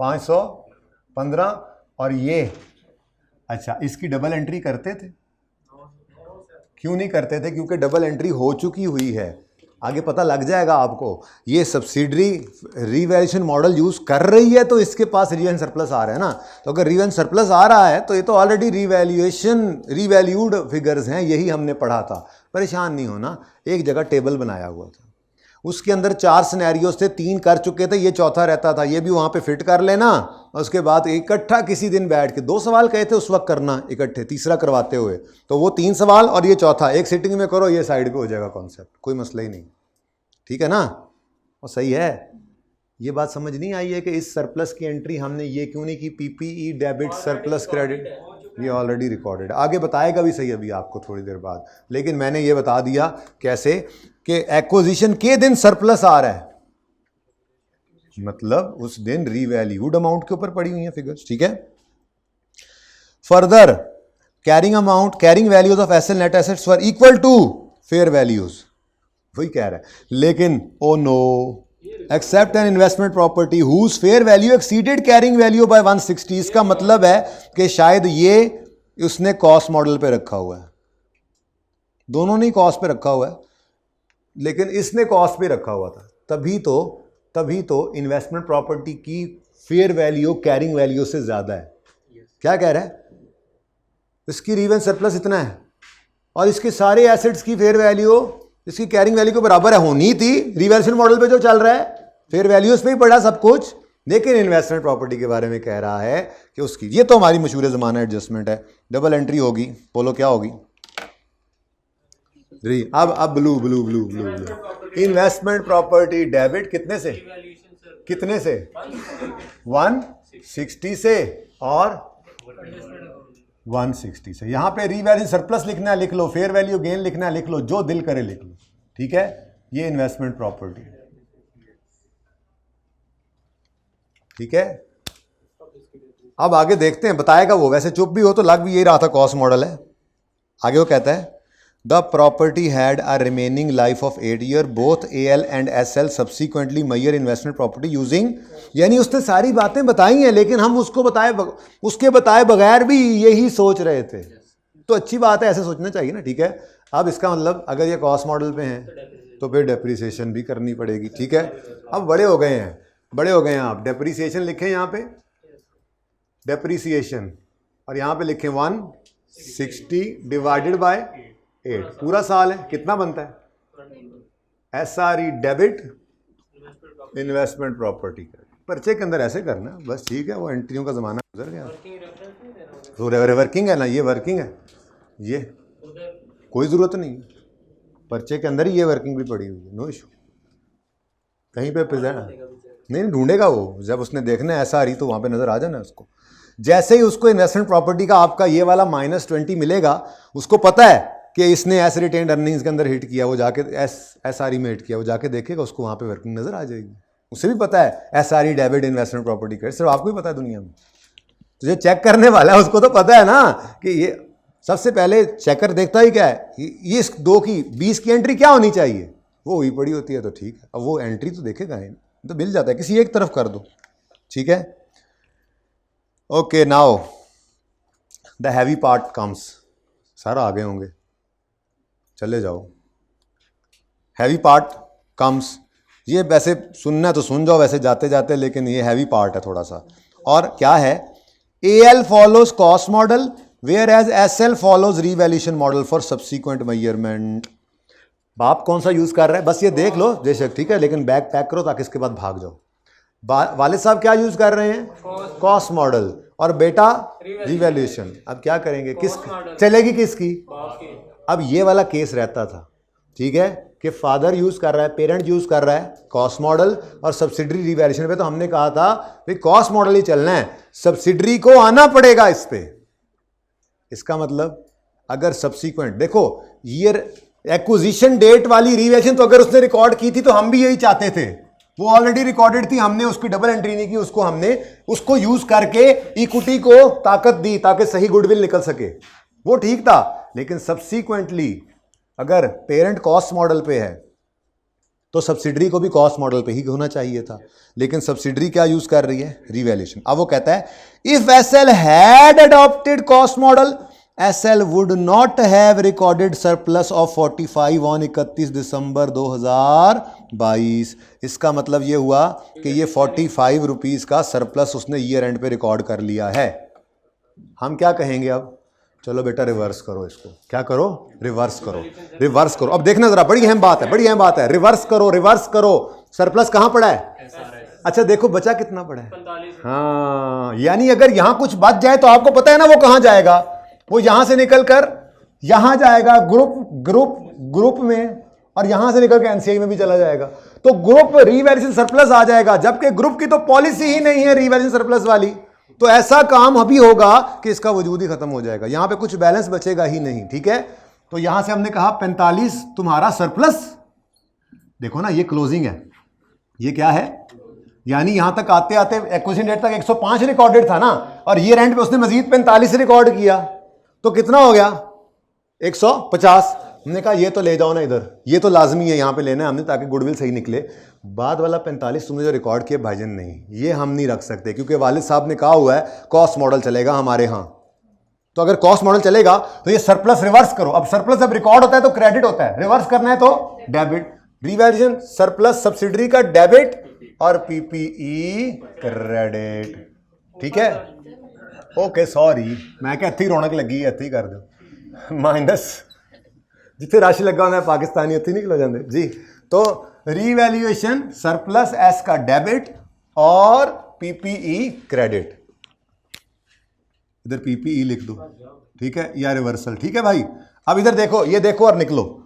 515 और ये, अच्छा इसकी डबल एंट्री करते थे, क्यों नहीं करते थे? क्योंकि डबल एंट्री हो चुकी हुई है, आगे पता लग जाएगा आपको। ये सब्सिडरी रीवैल्यूएशन मॉडल यूज कर रही है तो इसके पास रीवैल्यूएशन सरप्लस आ रहा है ना, तो अगर रीवैल्यूएशन सरप्लस आ रहा है तो ये तो ऑलरेडी रीवैल्यूड फिगर्स हैं, यही हमने पढ़ा था। परेशान नहीं होना, एक जगह टेबल बनाया हुआ था, उसके अंदर 4 सिनेरियोस थे, 3 कर चुके थे, ये चौथा रहता था, ये भी वहाँ पे फिट कर लेना, और उसके बाद इकट्ठा किसी दिन बैठ के 2 सवाल कहे थे उस वक्त करना इकट्ठे, तीसरा करवाते हुए, तो वो 3 सवाल और ये चौथा एक सिटिंग में करो, ये साइड पे हो जाएगा कॉन्सेप्ट, कोई मसला ही नहीं, ठीक है ना। और सही है, ये बात समझ नहीं आई है कि इस सरप्लस की एंट्री हमने ये क्यों नहीं की, PPE डेबिट सरप्लस क्रेडिट, ये ऑलरेडी रिकॉर्डेड, आगे बताएगा भी सही अभी आपको थोड़ी देर बाद, लेकिन मैंने ये बता दिया कैसे कि एक्विजिशन के दिन सरप्लस आ रहा है, मतलब उस दिन रीवैल्यूड अमाउंट के ऊपर पड़ी हुई है फिगर्स, ठीक है। Further carrying values of asset net assets were equal to fair values, वही कह रहा है, लेकिन oh no except an investment property whose fair value exceeded carrying value by 160, इसका मतलब है कि शायद ये उसने कॉस्ट मॉडल पे रखा हुआ है, दोनों ने कॉस्ट पे रखा हुआ है, लेकिन इसने कॉस्ट पे रखा हुआ था, तभी तो इन्वेस्टमेंट प्रॉपर्टी की फेयर वैल्यू कैरिंग वैल्यू से ज्यादा है। क्या कह रहा है? इसकी रीवैल्यूएशन सरप्लस इतना है और इसके सारे एसेट्स की फेयर वैल्यू इसकी कैरिंग वैल्यू के बराबर है, होनी थी रीवैल्यूएशन मॉडल पे जो चल रहा है, फेयर वैल्यूज पे ही पड़ा सब कुछ, लेकिन इन्वेस्टमेंट प्रॉपर्टी के बारे में कह रहा है कि उसकी, ये तो हमारी मशहूर ज़माना एडजस्टमेंट है, डबल एंट्री होगी, बोलो क्या होगी? अब ब्लू इन्वेस्टमेंट प्रॉपर्टी डेबिट कितने से 160 से और 160 से, यहां पे रीवैल्यूएशन सरप्लस लिखना है लिख लो, फेयर वैल्यू गेन लिखना है लिख लो, जो दिल करे लिख लो, ठीक है। ये इन्वेस्टमेंट प्रॉपर्टी, ठीक है। अब आगे देखते हैं, बताएगा वो, वैसे चुप भी हो तो लग भी यही रहा था कॉस्ट मॉडल है। आगे वो कहता है the property had a remaining life of 8 year, both AL and SL subsequently measure investment property using, यानी उसने सारी बातें बताई हैं लेकिन हम उसके बताए बगैर भी यही सोच रहे थे, तो अच्छी बात है, ऐसे सोचना चाहिए ना, ठीक है। अब इसका मतलब अगर ये कॉस्ट मॉडल पे हैं तो फिर डेप्रिसिएशन भी करनी पड़ेगी, ठीक है। अब बड़े हो गए हैं आप, डेप्रिसिएशन लिखें यहाँ पे, डेप्रिसिएशन, और यहाँ पे लिखें 160 डिवाइडेड बाय 8, पूरा साल है, कितना बनता है? SRE डेबिट इन्वेस्टमेंट प्रॉपर्टी, पर्चे के अंदर ऐसे करना बस, ठीक है। वो एंट्रियों का ज़माना गुजर गया, तो वर्किंग है ना, ये वर्किंग है, ये कोई ज़रूरत नहीं, पर्चे के अंदर ही ये वर्किंग भी पड़ी हुई है, नो इशू, कहीं पे प्रेजेंट नहीं ढूंढेगा वो, जब उसने देखना है SRE तो वहाँ पे नज़र आ जाना उसको। जैसे ही उसको इन्वेस्टमेंट प्रॉपर्टी का आपका ये वाला -20 मिलेगा, उसको पता है कि इसने एस रिटेन्ड अर्निंग्स के अंदर हिट किया, वो जाके SRE में हिट किया, वो जाके देखेगा, उसको वहाँ पे वर्किंग नज़र आ जाएगी, उसे भी पता है SRE debit investment property credit, सिर्फ आपको ही पता है दुनिया में, तो जो चेक करने वाला है उसको तो पता है ना कि ये सबसे पहले चेकर देखता ही क्या है, ये इस 2 की 20 की एंट्री क्या होनी चाहिए, वो हुई पड़ी होती है, तो ठीक है। अब वो एंट्री तो देखेगा ही, तो मिल जाता है, किसी एक तरफ कर दो, ठीक है। Okay, now the heavy part comes, सारा आगे होंगे, चले जाओ, हैवी पार्ट कम्स, ये वैसे सुनना है तो सुन जाओ वैसे जाते जाते, लेकिन ये हैवी पार्ट है थोड़ा सा, और क्या है, AL follows cost model whereas SL follows revaluation model for subsequent measurement. बाप कौन सा यूज कर रहा है बस ये देख लो बेशक, ठीक है, लेकिन बैग पैक करो ताकि इसके बाद भाग जाओ। वालिद साहब क्या यूज कर रहे हैं? कॉस्ट मॉडल, और बेटा रिवैल्यूएशन। अब क्या करेंगे, किस चलेगी किसकी? अब ये वाला केस रहता था, ठीक है, कि फादर यूज कर रहा है, पेरेंट यूज कर रहा है कॉस्ट मॉडल, और सब्सिडरी रिवैल्यूएशन पे तो हमने कहा था भाई कॉस्ट मॉडल ही चलना है, सब्सिडरी को आना पड़ेगा इस पे। इसका मतलब अगर सब्सीक्वेंट देखो, ईयर एक्विजिशन डेट वाली रिवैल्यूएशन तो अगर उसने रिकॉर्ड की थी तो हम भी यही चाहते थे, वो ऑलरेडी रिकॉर्डेड थी, हमने उसकी डबल एंट्री नहीं की, उसको यूज करके इक्विटी को ताकत दी ताकि सही गुडविल निकल सके, वो ठीक था। लेकिन सब्सीक्वेंटली अगर पेरेंट कॉस्ट मॉडल पे है तो सब्सिडरी को भी कॉस्ट मॉडल पे ही होना चाहिए था, लेकिन सब्सिडरी क्या यूज कर रही है? रिवैल्यूएशन। अब वो कहता है if SL had adopted cost model, SL would not have recorded surplus of 45 on 31 December 2022। इसका मतलब ये हुआ कि ये 45 रुपीज का सरप्लस उसने ईयर एंड पे रिकॉर्ड कर लिया है। हम क्या कहेंगे अब? चलो बेटा रिवर्स करो इसको। क्या करो? रिवर्स करो, रिवर्स करो। अब देखना जरा, बड़ी अहम बात है, बड़ी अहम बात है। रिवर्स करो, रिवर्स करो। सरप्लस कहां पड़ा है? अच्छा देखो बचा कितना पड़ा है? 45। हाँ, यानी अगर यहां कुछ बच जाए तो आपको पता है ना वो कहां जाएगा? वो यहां से निकलकर यहां जाएगा, ग्रुप में, और यहां से निकल के एनसीआई में भी चला जाएगा। तो ग्रुप रिवैल्यूएशन सरप्लस आ जाएगा, जबकि ग्रुप की तो पॉलिसी ही नहीं है रिवैल्यूएशन सरप्लस वाली। तो ऐसा काम अभी होगा कि इसका वजूद ही खत्म हो जाएगा, यहां पे कुछ बैलेंस बचेगा ही नहीं। ठीक है, तो यहां से हमने कहा 45 तुम्हारा सरप्लस। देखो ना ये क्लोजिंग है, ये क्या है? यानी यहां तक आते आते एक्विजिशन डेट तक 105 रिकॉर्डेड था ना, और ईयर एंड पे उसने मजीद 45 रिकॉर्ड किया, तो कितना हो गया? 150। हमने कहा ये तो ले जाओ ना इधर, ये तो लाजमी है यहाँ पे लेना है हमने, ताकि गुडविल सही निकले। बाद वाला 45 तुमने जो रिकॉर्ड किया भाईजान, नहीं, ये हम नहीं रख सकते, क्योंकि वालिद साहब ने कहा हुआ है कॉस्ट मॉडल चलेगा हमारे यहाँ। तो अगर कॉस्ट मॉडल चलेगा तो ये सरप्लस रिवर्स करो। अब सरप्लस जब रिकॉर्ड होता है तो क्रेडिट होता है, रिवर्स करना है तो डेबिट। रिवैल्यूएशन सरप्लस सब्सिडरी का डेबिट और पीपीई क्रेडिट। ठीक है, ओके सॉरी, मैं क्या इतनी रौनक लगी, इतनी कर दो माइनस, जिथे रश लगा होना है पाकिस्तानी उत्थे निकल जाते जी। तो रिवैल्यूएशन सरप्लस एस का डेबिट और पीपीई क्रेडिट, इधर पीपीई लिख दो, ठीक है, या रिवर्सल। ठीक है भाई, अब इधर देखो, ये देखो और निकलो,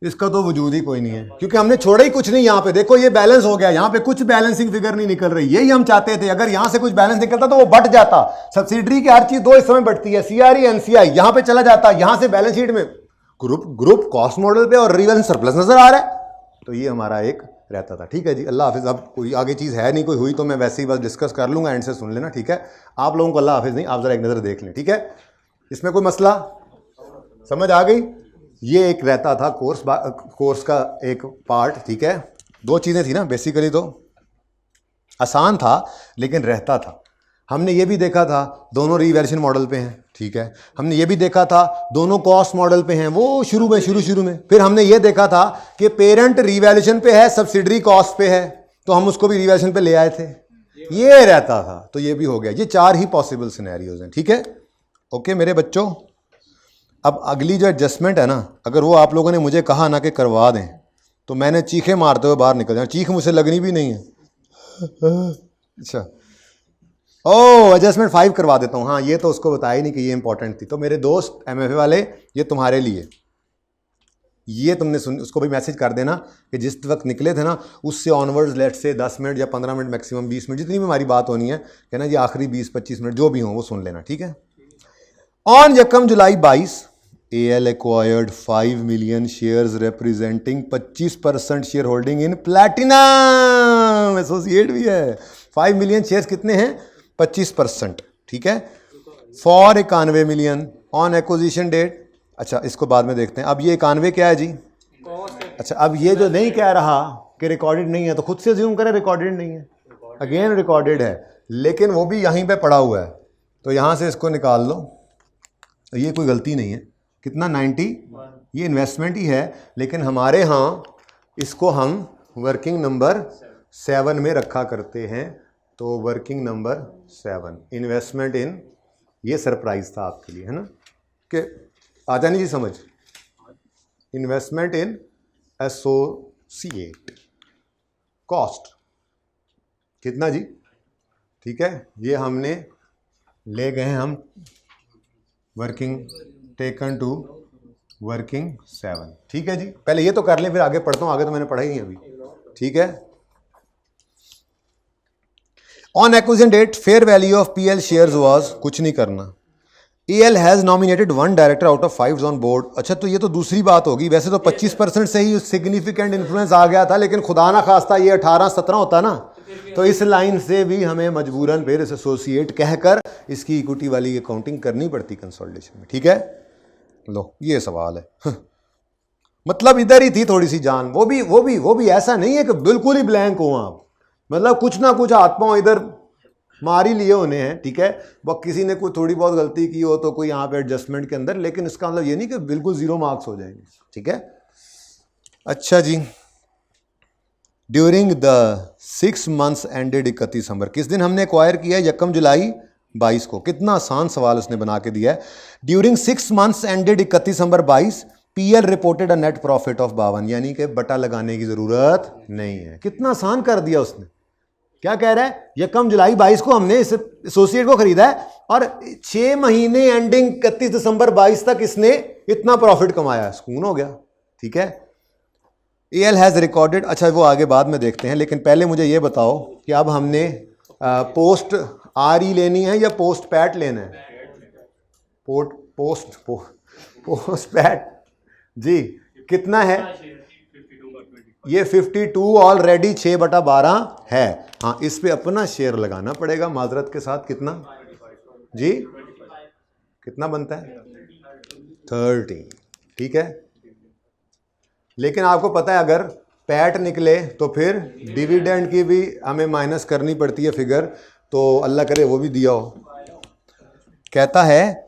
इसका तो वजूद ही कोई नहीं है, क्योंकि हमने छोड़ा ही कुछ नहीं। यहां पे देखो ये बैलेंस हो गया, यहां पे कुछ बैलेंसिंग फिगर नहीं निकल रही, यही हम चाहते थे। अगर यहां से कुछ बैलेंस निकलता तो वो बट जाता। सब्सिडरी की हर चीज दो हिस्सों में बढ़ती है, सीआरई एनसीआई, यहां पे चला जाता, यहां से बैलेंस शीट में ग्रुप कॉस्ट मॉडल पे और रिवैल्यूएशन सरप्लस नजर आ रहा है। तो ये हमारा एक रहता था। ठीक है जी, अल्लाह हाफिज। अब कोई आगे चीज़ है नहीं, कोई हुई तो मैं वैसे ही बस डिस्कस कर लूँगा, एंड से सुन लेना। ठीक है, आप लोगों को अल्लाह हाफिज नहीं, आप ज़रा एक नज़र देख लें। ठीक है, इसमें कोई मसला समझ आ गई? ये एक रहता था कोर्स का एक पार्ट। ठीक है, दो चीज़ें थी ना बेसिकली, तो आसान था लेकिन रहता था। हमने ये भी देखा था दोनों रिवैल्यूएशन मॉडल पे हैं। ठीक है, हमने ये भी देखा था दोनों कॉस्ट मॉडल पे हैं, वो शुरू में। फिर हमने ये देखा था कि पेरेंट रिवैल्यूएशन पे है, सब्सिडरी कॉस्ट पे है, तो हम उसको भी रिवैल्यूएशन पे ले आए थे। ये रहता था, तो ये भी हो गया। ये चार ही पॉसिबल सिनेरियोज हैं। ठीक है, ओके मेरे बच्चों। अब अगली जो एडजस्टमेंट है ना, अगर वो आप लोगों ने मुझे कहा ना कि करवा दें, तो मैंने चीखे मारते हुए बाहर निकल जाना। चीख मुझसे लगनी भी नहीं है। अच्छा, ओह एडजस्टमेंट 5 करवा देता हूँ। हाँ, ये तो उसको बताया ही नहीं कि ये इंपॉर्टेंट थी। तो मेरे दोस्त एमएफए वाले, ये तुम्हारे लिए, ये तुमने सुन, उसको भी मैसेज कर देना कि जिस वक्त निकले थे ना उससे ऑनवर्ड्स लेट से 10 मिनट या 15 मिनट मैक्सिमम 20 मिनट जितनी भी हमारी बात होनी है, कहना ये आखिरी 20-25 मिनट जो भी हो वो सुन लेना। ठीक है। On 1 July 22 AL acquired 5 million shares representing 25% share holding in platinum associate भी है। 5 मिलियन शेयर्स कितने हैं? 25%। ठीक है, for 91 million on acquisition date. अच्छा, इसको बाद में देखते हैं। अब ये 91 क्या है जी? अच्छा, अब ये जो नहीं कह रहा कि रिकॉर्डेड नहीं है, तो खुद से अज्यूम करें रिकॉर्डेड नहीं है। अगेन रिकॉर्डेड है, लेकिन वो भी यहीं पे पड़ा हुआ है, तो यहाँ से इसको निकाल लो। ये कोई गलती नहीं है। कितना? 90। ये इन्वेस्टमेंट ही है, लेकिन हमारे यहाँ इसको हम वर्किंग नंबर 7 में रखा करते हैं। तो वर्किंग नंबर 7 इन्वेस्टमेंट इन, ये सरप्राइज था आपके लिए, है ना, कि आ जानी जी समझ। इन्वेस्टमेंट इन एसोसिएट कॉस्ट कितना जी, ठीक है, ये हमने ले गए हैं हम वर्किंग टेकन टू वर्किंग 7, ठीक है जी। पहले ये तो कर लें फिर आगे पढ़ता हूँ, आगे तो मैंने पढ़ा ही नहीं अभी, ठीक है। On acquisition date fair value of PL shares was, कुछ नहीं करना, AL has nominated 1 director out of 5 on board. अच्छा तो ये तो दूसरी बात होगी, वैसे तो 25% से ही सिग्निफिकेंट इन्फ्लुएंस आ गया था, लेकिन खुदा ना खास्ता ये 18-17 होता ना, तो इस लाइन से भी हमें मजबूरन फिर इस एसोसिएट कहकर इसकी इक्विटी वाली अकाउंटिंग करनी पड़ती कंसोलिडेशन में, ठीक है। लो ये सवाल है मतलब इधर ही थी थोड़ी सी जान, वो भी ऐसा नहीं है कि बिल्कुल ही ब्लैंक हो आप, मतलब कुछ ना कुछ हाथ पांव इधर मार ही लिए होने हैं, ठीक है। वो किसी ने कोई थोड़ी बहुत गलती की हो तो कोई यहाँ पे एडजस्टमेंट के अंदर, लेकिन इसका मतलब ये नहीं कि बिल्कुल 0 मार्क्स हो जाएंगे, ठीक है। अच्छा जी, ड्यूरिंग द 6 मंथ्स एंडेड 31 दिसंबर, किस दिन हमने एक्वायर किया है? 1 जुलाई 22 को। कितना आसान सवाल उसने बना के दिया है। During 6 months ended 31 December 22 PL reported a net profit of 52, यानी कि बटा लगाने की जरूरत नहीं है। कितना आसान कर दिया उसने। क्या कह रहा है? 1 जुलाई 22 को हमने इस एसोसिएट को खरीदा है और 6 महीने एंडिंग 31 दिसंबर 22 तक इसने इतना प्रॉफिट कमाया, सुकून हो गया, ठीक है। एएल हैज रिकॉर्डेड, अच्छा वो आगे बाद में देखते हैं, लेकिन पहले मुझे ये बताओ कि अब हमने पोस्ट आर ई लेनी है या पोस्ट पैट लेना है? पोस्ट पैट जी कितना है? ये 52 ऑलरेडी 6/12 है। हाँ, इस पे अपना शेयर लगाना पड़ेगा माजरत के साथ। कितना जी, कितना बनता है? 30, ठीक है। लेकिन आपको पता है अगर पैट निकले तो फिर डिविडेंड की भी हमें माइनस करनी पड़ती है फिगर, तो अल्लाह करे वो भी दिया हो। कहता है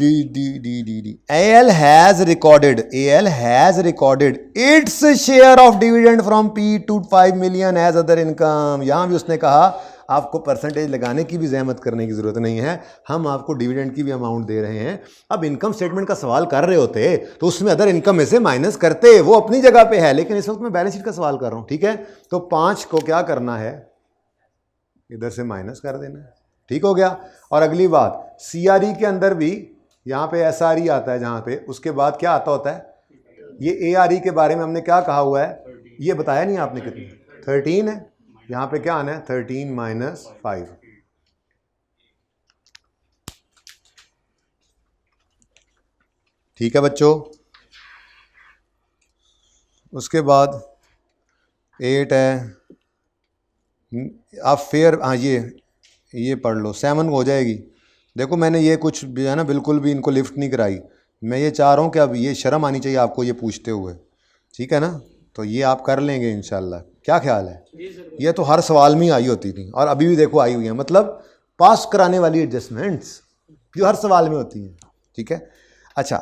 AL has recorded its share of dividend from P to 5 million as other income। यहां भी उसने कहा आपको परसेंटेज लगाने की भी जहमत करने की जरूरत नहीं है, हम आपको डिविडेंड की भी अमाउंट दे रहे हैं। अब इनकम स्टेटमेंट का सवाल कर रहे होते तो उसमें अदर इनकम में से माइनस करते, वो अपनी जगह पे है, लेकिन इस वक्त मैं बैलेंस शीट का सवाल कर रहा हूं, ठीक है। तो 5 को क्या करना है, इधर से माइनस कर देना है, ठीक हो गया। और अगली बात, सीआरई के अंदर भी यहाँ पे एसआरई आता है, जहाँ पे उसके बाद क्या आता होता है, ये एआरई के बारे में हमने क्या कहा हुआ है, ये बताया नहीं आपने कितनी, 13 है। यहाँ पे क्या आना है, 13 - 5, ठीक है बच्चों। उसके बाद 8 है, आप फेयर, हाँ ये पढ़ लो, 7 हो जाएगी। देखो मैंने ये कुछ भी है ना बिल्कुल भी इनको लिफ्ट नहीं कराई, मैं ये चाह रहा हूँ कि अब ये शर्म आनी चाहिए आपको ये पूछते हुए, ठीक है ना। तो ये आप कर लेंगे इंशाल्लाह, क्या ख्याल है? ये तो हर सवाल में ही आई होती थी और अभी भी देखो आई हुई है, मतलब पास कराने वाली एडजस्टमेंट्स जो हर सवाल में होती हैं, ठीक है। अच्छा,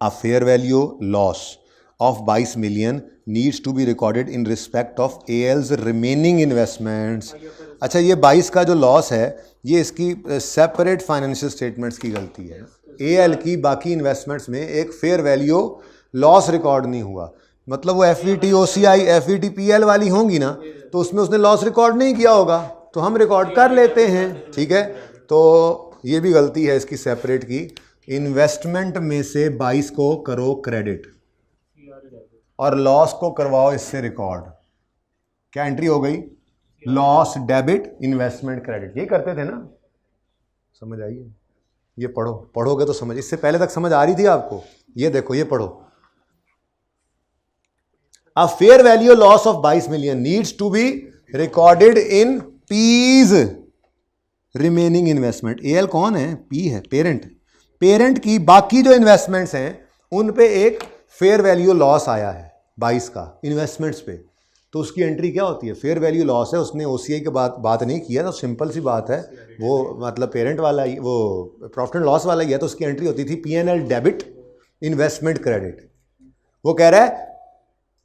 अ fair value loss of 22 million needs to be recorded in respect of AL's remaining investments। अच्छा, ये 22 का जो लॉस है ये इसकी सेपरेट फाइनेंशियल स्टेटमेंट्स की गलती है। AL की बाकी इन्वेस्टमेंट्स में एक फेयर वैल्यू लॉस रिकॉर्ड नहीं हुआ, मतलब वो FVT OCI FVT PL वाली होंगी ना, तो उसमें उसने लॉस रिकॉर्ड नहीं किया होगा, तो हम रिकॉर्ड कर लेते हैं, ठीक है। तो ये भी गलती है इसकी सेपरेट की। इन्वेस्टमेंट में से 22 को करो क्रेडिट और लॉस को करवाओ इससे रिकॉर्ड। क्या एंट्री हो गई? लॉस डेबिट इन्वेस्टमेंट क्रेडिट, ये करते थे ना, समझ आई? ये पढ़ोगे तो समझ, इससे पहले तक समझ आ रही थी आपको? ये देखो, ये पढ़ो, a fair value loss of 22 million needs to be recorded in P's remaining investment. L कौन है? पी है, पेरेंट की बाकी जो इन्वेस्टमेंट्स हैं उन पे एक फेयर वैल्यू लॉस आया है 22 का इन्वेस्टमेंट्स पे, तो उसकी एंट्री क्या होती है? फेयर वैल्यू लॉस है, उसने ओसीआई के बात नहीं किया, तो सिंपल सी बात है, वो मतलब पेरेंट वाला ही, वो प्रॉफिट एंड लॉस वाला ही है, तो उसकी एंट्री होती थी पीएनएल डेबिट इन्वेस्टमेंट क्रेडिट। वो कह रहा है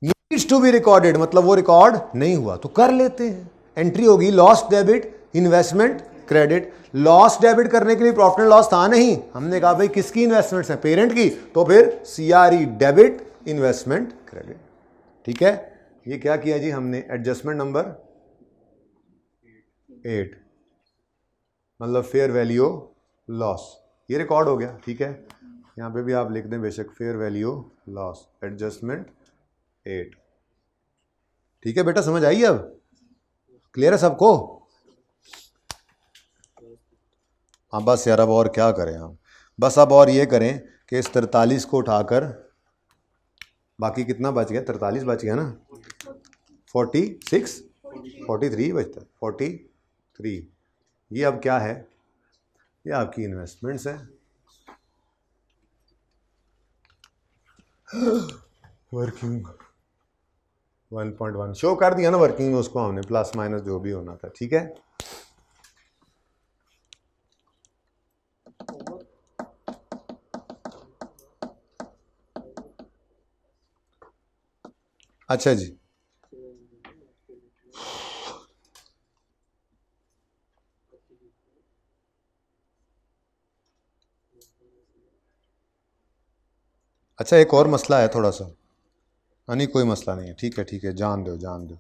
नीड्स टू बी रिकॉर्डेड, मतलब वो रिकॉर्ड नहीं हुआ, तो कर लेते हैं। एंट्री होगी loss debit investment credit. Loss debit करने के लिए प्रॉफिट एंड लॉस था नहीं, हमने कहा भाई किसकी इन्वेस्टमेंट्स हैं? पेरेंट की, तो फिर सीआरई डेबिट इन्वेस्टमेंट क्रेडिट, ठीक है। ये क्या किया जी हमने, एडजस्टमेंट नंबर 8, मतलब फेयर वैल्यू लॉस, ये रिकॉर्ड हो गया। ठीक है, यहाँ पे भी आप लिख दें बेशक फेयर वैल्यू लॉस एडजस्टमेंट 8। ठीक है बेटा, समझ आई अब, क्लियर है सबको? हाँ बस यार, अब और क्या करें हम, बस अब और ये करें कि इस 43 को उठाकर, बाकी कितना बच गया, 43 बच गया ना, 43 बचता है, 43। ये अब क्या है, ये आपकी इन्वेस्टमेंट्स है। वर्किंग 1.1 शो कर दिया ना, वर्किंग में उसको हमने प्लस माइनस जो भी होना था। ठीक है, अच्छा जी, अच्छा एक और मसला है थोड़ा सा, नहीं कोई मसला नहीं है, ठीक है ठीक है, जान दो जान दो।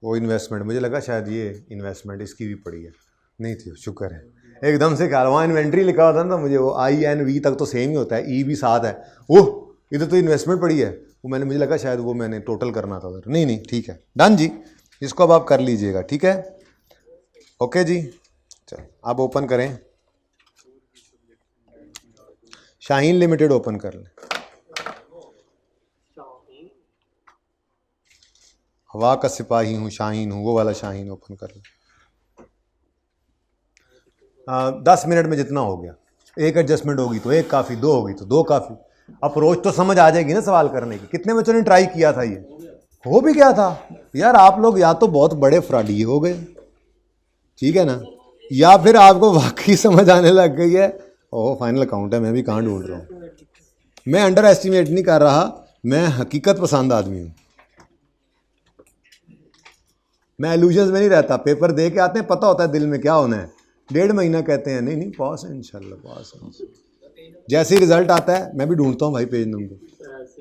वो इन्वेस्टमेंट, मुझे लगा शायद ये इन्वेस्टमेंट इसकी भी पड़ी है, नहीं थी, शुक्र है, एकदम से कारवां इन्वेंट्री लिखा होता ना मुझे, वो INV तक तो सेम ही होता है, E भी साथ है, ओह इधर तो इन्वेस्टमेंट पड़ी है, वो मैंने, मुझे लगा शायद वो मैंने टोटल करना था उधर, नहीं नहीं ठीक है, डन जी, इसको अब आप कर लीजिएगा। ठीक है, ओके जी, चलो आप ओपन करें, शाहीन लिमिटेड ओपन कर लें, हवा का सिपाही हूँ शाहीन हूँ, वो वाला शाहीन ओपन कर लें। 10 मिनट में जितना हो गया, एक एडजस्टमेंट होगी तो एक काफ़ी, दो होगी तो दो काफ़ी, अप्रोच तो समझ आ जाएगी ना सवाल करने की। कितने बच्चों ने ट्राई किया था, ये हो भी गया था यार, आप लोग या तो बहुत बड़े फ्रॉडी हो गए, ठीक है ना, या फिर आपको वाकई समझ आने लग गई है। ओह फाइनल अकाउंट है, मैं भी कहाँ ढूंढ रहा हूँ, मैं अंडर एस्टिमेट नहीं कर रहा, मैं हकीकत पसंद आदमी हूँ, मैं एल्यूजन्स में नहीं रहता, पेपर दे के आते हैं, पता होता है दिल में क्या होना है, 1.5 महीना कहते हैं, नहीं नहीं पास है इंशाल्लाह, पास है। जैसे ही रिजल्ट आता है, मैं भी ढूंढता हूँ भाई पेज नंबर,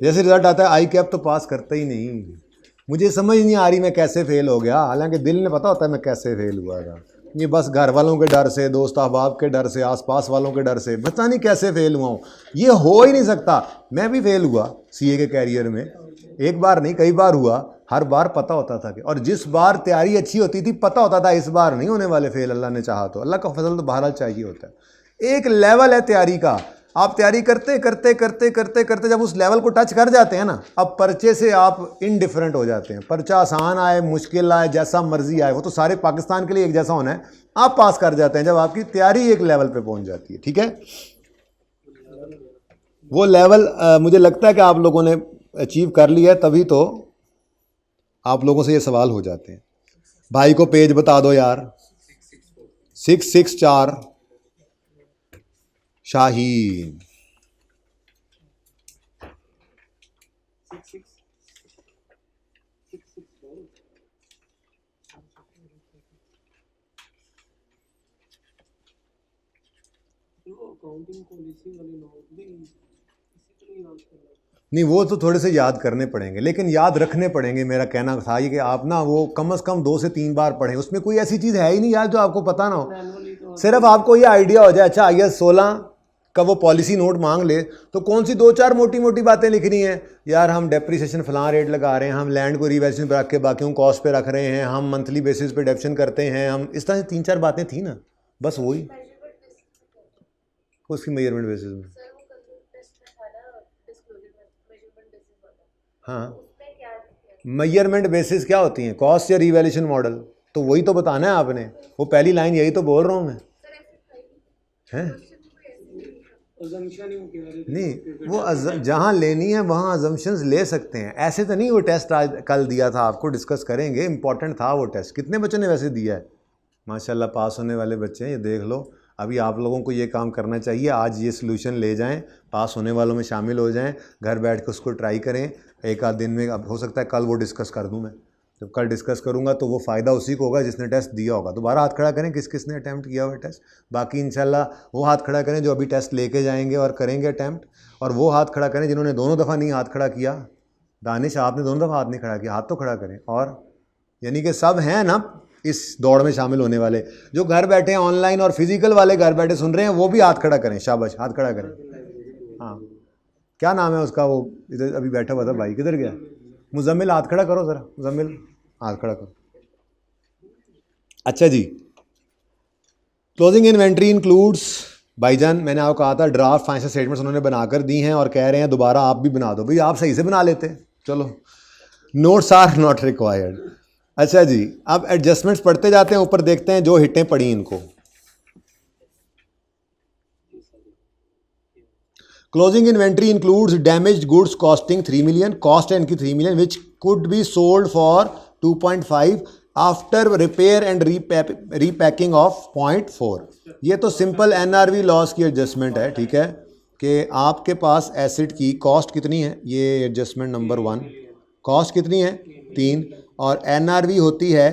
जैसे रिजल्ट आता है आई कैप तो पास करता ही नहीं, मुझे समझ नहीं आ रही मैं कैसे फेल हो गया, हालांकि दिल ने पता होता है मैं कैसे फेल हुआ था, ये बस घर वालों के डर से, दोस्त अहबाब के डर से, आसपास वालों के डर से, पता नहीं कैसे फेल हुआ हूँ, ये हो ही नहीं सकता। मैं भी फेल हुआ CA के कैरियर में, एक बार नहीं कई बार हुआ, हर बार पता होता था कि, और जिस बार तैयारी अच्छी होती थी पता होता था इस बार नहीं होने वाले फेल, अल्लाह ने चाहा तो, अल्लाह का फजल तो बहरहाल चाहिए होता है। एक लेवल है तैयारी का, आप तैयारी करते करते करते करते करते जब उस लेवल को टच कर जाते हैं ना, अब पर्चे से आप इनडिफरेंट हो जाते हैं, पर्चा आसान आए मुश्किल आए जैसा मर्जी आए, वो तो सारे पाकिस्तान के लिए एक जैसा होना है, आप पास कर जाते हैं जब आपकी तैयारी एक लेवल पे पहुंच जाती है। ठीक है, वो लेवल मुझे लगता है कि आप लोगों ने अचीव कर लिया है, तभी तो आप लोगों से ये सवाल हो जाते हैं। भाई को पेज बता दो यार, 664 शाहीन, नहीं वो तो थोड़े से याद करने पड़ेंगे, लेकिन याद रखने पड़ेंगे। मेरा कहना था ये कि आप ना वो कम से कम 2 से 3 बार पढ़ें, उसमें कोई ऐसी चीज़ है ही नहीं यार जो आपको पता ना हो, सिर्फ आपको ये आइडिया हो जाए अच्छा IS 16 का वो पॉलिसी नोट मांग ले तो कौन सी 2-4 मोटी मोटी बातें लिखनी है यार, हम डेप्रिसिएशन फलां रेट लगा रहे हैं, हम लैंड को रिवैल्यूएशन पर रख के बाकियों कॉस्ट पे रख रहे हैं, हम मंथली बेसिस पे डेप्शन करते हैं, हम इस तरह से 3-4 बातें थी ना, बस वही उसकी मेजरमेंट बेसिस में। हाँ, मेजरमेंट बेसिस क्या होती हैं, कॉस्ट या रिवैल्यूएशन मॉडल, तो वही तो बताना है आपने, वो पहली लाइन यही तो बोल रहा हूँ मैं, हैं नहीं वो जहाँ लेनी है वहाँ अजम्पशंस ले सकते हैं, ऐसे तो नहीं। वो टेस्ट आज कल दिया था, आपको डिस्कस करेंगे, इंपॉर्टेंट था वो टेस्ट, कितने बच्चों ने वैसे दिया है, माशाल्लाह पास होने वाले बच्चे हैं, ये देख लो। अभी आप लोगों को ये काम करना चाहिए, आज ये सोल्यूशन ले जाएं, पास होने वालों में शामिल हो जाएं, घर बैठ के उसको ट्राई करें, एक आध दिन में, अब हो सकता है कल वो डिस्कस कर दूं मैं, जब कल डिस्कस करूंगा तो वो फ़ायदा उसी को होगा जिसने टेस्ट दिया होगा। दोबारा हाथ खड़ा करें किस किस ने अटैम्प्ट किया हुआ टेस्ट, बाकी इंशाल्लाह वो हाथ खड़ा करें जो अभी टेस्ट लेके जाएंगे और करेंगे अटैम्प्ट, और वो हाथ खड़ा करें जिन्होंने दोनों दफ़ा नहीं हाथ खड़ा किया, दानिश आपने दोनों दफ़ा हाथ नहीं खड़ा किया, हाथ तो खड़ा करें। और यानी कि सब हैं ना इस दौड़ में शामिल होने वाले, जो घर बैठे हैं ऑनलाइन और फिजिकल वाले घर बैठे सुन रहे हैं, वो भी हाथ खड़ा करें। शाबाश, हाथ खड़ा करें। हाँ, क्या नाम है उसका, वो इधर अभी बैठा हुआ था भाई, किधर गया? मुजम्मिल, हाथ खड़ा करो ज़रा। मुजम्मिल, हाथ खड़ा करो। अच्छा जी, क्लोजिंग इन्वेंट्री इंक्लूड्स, भाईजान मैंने आपको कहा था ड्राफ्ट फाइनेंशियल स्टेटमेंट्स उन्होंने बनाकर दी हैं और कह रहे हैं दोबारा आप भी बना दो। भाई आप सही से बना लेते, चलो। Notes are not required. अच्छा जी, अब एडजस्टमेंट्स पढ़ते जाते हैं, ऊपर देखते हैं जो हिटें पड़ी इनको। Closing inventory includes damaged goods costing 3 million, cost है इनकी 3 million, which could be sold for 2.5 after repair and repacking of 0.4। ये तो सिंपल एनआरवी लॉस की एडजस्टमेंट है, ठीक है, कि आपके पास एसिड की कॉस्ट कितनी है, ये एडजस्टमेंट नंबर 1, कॉस्ट कितनी है 3, और एनआरवी होती है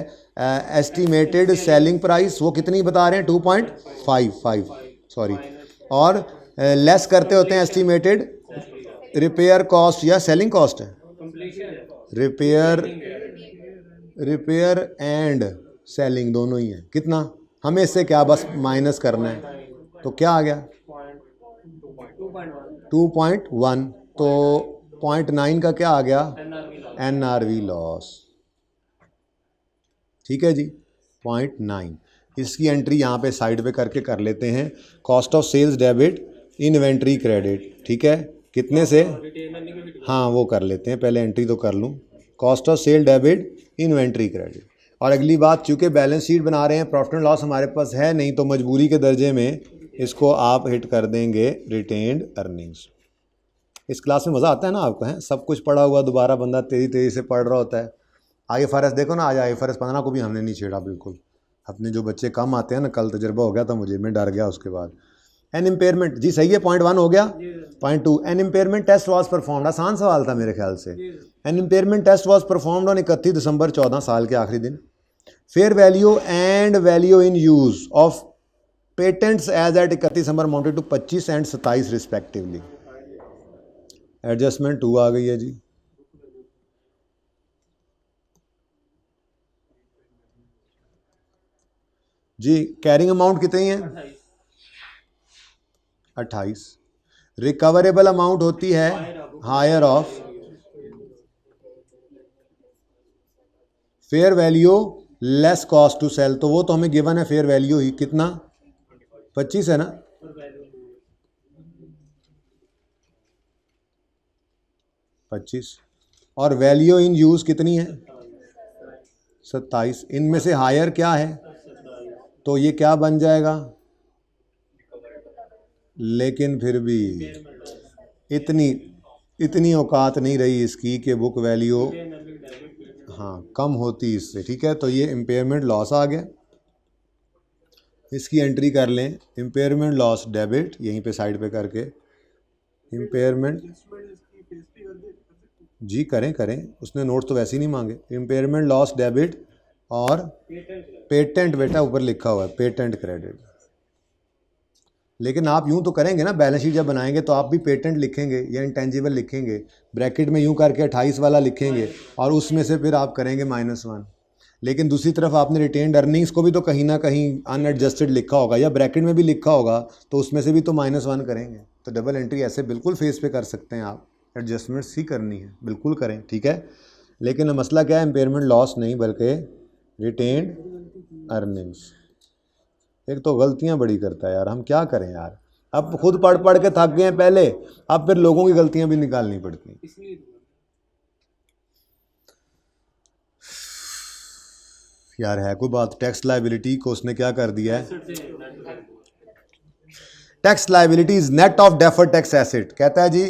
एस्टिमेटेड सेलिंग प्राइस, वो कितनी बता रहे हैं 2.55, सॉरी, और लेस करते होते हैं एस्टिमेटेड रिपेयर कॉस्ट या सेलिंग कॉस्ट है, रिपेयर एंड सेलिंग दोनों ही है। कितना, हमें इससे क्या बस माइनस करना है, तो क्या आ गया 2.1, तो 0.9 का क्या आ गया एनआरवी लॉस, ठीक है जी 0.9। इसकी एंट्री यहाँ पे साइड पे करके कर लेते हैं। Cost of sales debit, inventory credit, ठीक है, कितने से, हाँ वो कर लेते हैं, पहले एंट्री तो कर लूँ। Cost of sale debit, inventory credit. और अगली बात, चूँकि बैलेंस शीट बना रहे हैं, प्रॉफिट एंड लॉस हमारे पास है नहीं, तो मजबूरी के दर्जे में इसको आप हिट कर देंगे रिटेन्ड अर्निंग्स। इस क्लास में मज़ा आता है ना आपको, है सब कुछ पढ़ा हुआ, दोबारा बंदा तेज़ी से पढ़ रहा होता है। IFRS देखो ना, आज IFRS 15 को भी हमने नहीं छेड़ा बिल्कुल। अपने जो बच्चे कम आते हैं ना, कल तजर्बा हो गया था मुझे, मैं डर गया उसके बाद। एन इम्पेयरमेंट जी सही है, 0.1 हो गया। 0.2, an impairment test was performed, आसान सवाल था मेरे ख्याल से। An impairment test was performed on 31 December 14, साल के आखिरी दिन। Fair value and value in use of patents as at 31 December amounted to 25 and 27 respectively. Adjustment 2 आ गई है जी। जी कैरिंग अमाउंट कितनी है 28। रिकवरेबल अमाउंट होती है higher of fair value less cost to sell, तो वो तो हमें गिवन है फेयर वैल्यू ही, कितना 25 है ना, 25, और वैल्यू इन यूज कितनी है 27। इनमें से हायर क्या है, तो ये क्या बन जाएगा, लेकिन फिर भी इतनी औकात नहीं रही इसकी कि बुक वैल्यू हाँ कम होती इससे, ठीक है। तो ये इम्पेयरमेंट लॉस आ गया, इसकी एंट्री कर लें, इम्पेयरमेंट लॉस डेबिट, यहीं पे साइड पे करके इम्पेयरमेंट, जी करें, उसने नोट तो वैसे ही नहीं मांगे। इम्पेयरमेंट लॉस डेबिट और पेटेंट, बेटा ऊपर लिखा हुआ है पेटेंट क्रेडिट, लेकिन आप यूं तो करेंगे ना, बैलेंस शीट जब बनाएंगे तो आप भी पेटेंट लिखेंगे या इंटेंजिबल लिखेंगे, ब्रैकेट में यूं करके 28 वाला लिखेंगे और उसमें से फिर आप करेंगे -1। लेकिन दूसरी तरफ आपने रिटेन्ड अर्निंग्स को भी तो कहीं ना कहीं अनएडजस्टेड लिखा होगा या ब्रैकेट में भी लिखा होगा, तो उसमें से भी तो -1 करेंगे। तो डबल एंट्री ऐसे बिल्कुल फेस पे कर सकते हैं आप, एडजस्टमेंट्स ही करनी है, बिल्कुल करें, ठीक है। लेकिन मसला क्या है, इम्पेयरमेंट लॉस नहीं बल्कि रिटेन्ड अर्निंग्स। एक तो गलतियां बड़ी करता है यार, हम क्या करें यार, अब खुद पढ़ के थक गए हैं पहले, अब फिर लोगों की गलतियां भी निकालनी पड़ती हैं। यार है कोई बात, टैक्स लायबिलिटी को उसने क्या कर दिया है, tax liability is net of deferred tax asset, कहता है जी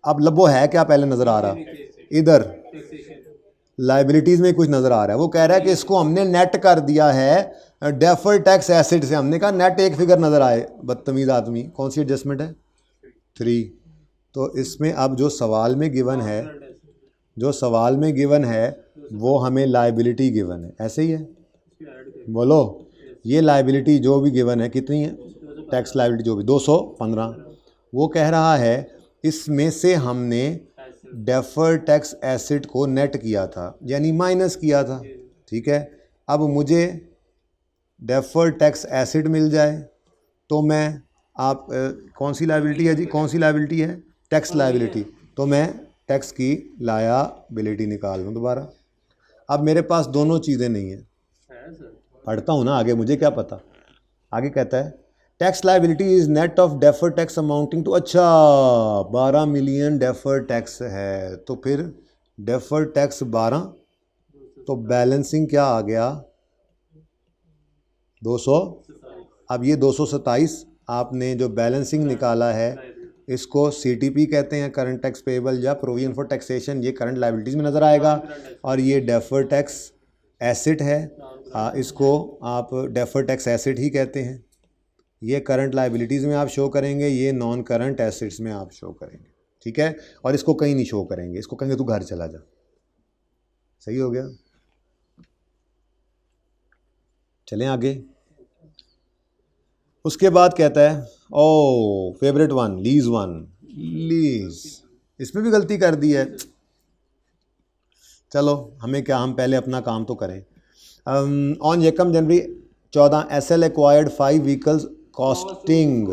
अब लबो है क्या पहले नजर आ रहा, इधर लायबिलिटीज में कुछ नजर आ रहा है, वो कह रहा है कि इसको हमने नेट कर दिया है डेफर्ड टैक्स एसेट से। हमने कहा नेट एक फिगर नजर आए, बदतमीज आदमी, कौन सी एडजस्टमेंट है 3। तो इसमें अब जो सवाल में गिवन है वो हमें लायबिलिटी गिवन है, ऐसे ही है, बोलो ये लायबिलिटी जो भी गिवन है कितनी है, टैक्स लायबिलिटी जो भी 215, वो कह रहा है इसमें से हमने डेफर्ड टैक्स एसेट को नेट किया था, यानी माइनस किया था, ठीक है। अब मुझे डेफर्ड टैक्स एसेट मिल जाए तो मैं आप कौन सी लायबिलिटी है जी, कौन सी लायबिलिटी है, टैक्स लायबिलिटी, तो मैं टैक्स की लायबिलिटी निकाल लूँ दोबारा। अब मेरे पास दोनों चीज़ें नहीं हैं, पढ़ता हूँ ना आगे, मुझे क्या पता। आगे कहता है tax liability is net of deferred tax amounting to, अच्छा 12 मिलियन डेफर्ड टैक्स है, तो फिर डेफर्ड टैक्स 12, तो बैलेंसिंग क्या आ गया 200। अब ये 227 आपने जो बैलेंसिंग निकाला है इसको CTP कहते हैं, करंट टैक्स पेबल या प्रोविजन फॉर टैक्सेशन, ये करंट लायबिलिटीज़ में नज़र आएगा। और ये डेफर्ड टैक्स एसेट है, इसको आप डेफर्ड टैक्स एसेट ही कहते हैं। ये करंट लायबिलिटीज़ में आप शो करेंगे, ये नॉन करंट एसेट्स में आप शो करेंगे, ठीक है। और इसको कहीं नहीं शो करेंगे, इसको कहेंगे तू घर चला जा, सही हो गया। चलें आगे। उसके बाद कहता है ओ favourite one, lease one, lease, इसमें भी गलती कर दी है। चलो हमें क्या, हम पहले अपना काम तो करें। ऑन यकम जनवरी 14 SL एक्वायर्ड 5 व्हीकल्स कॉस्टिंग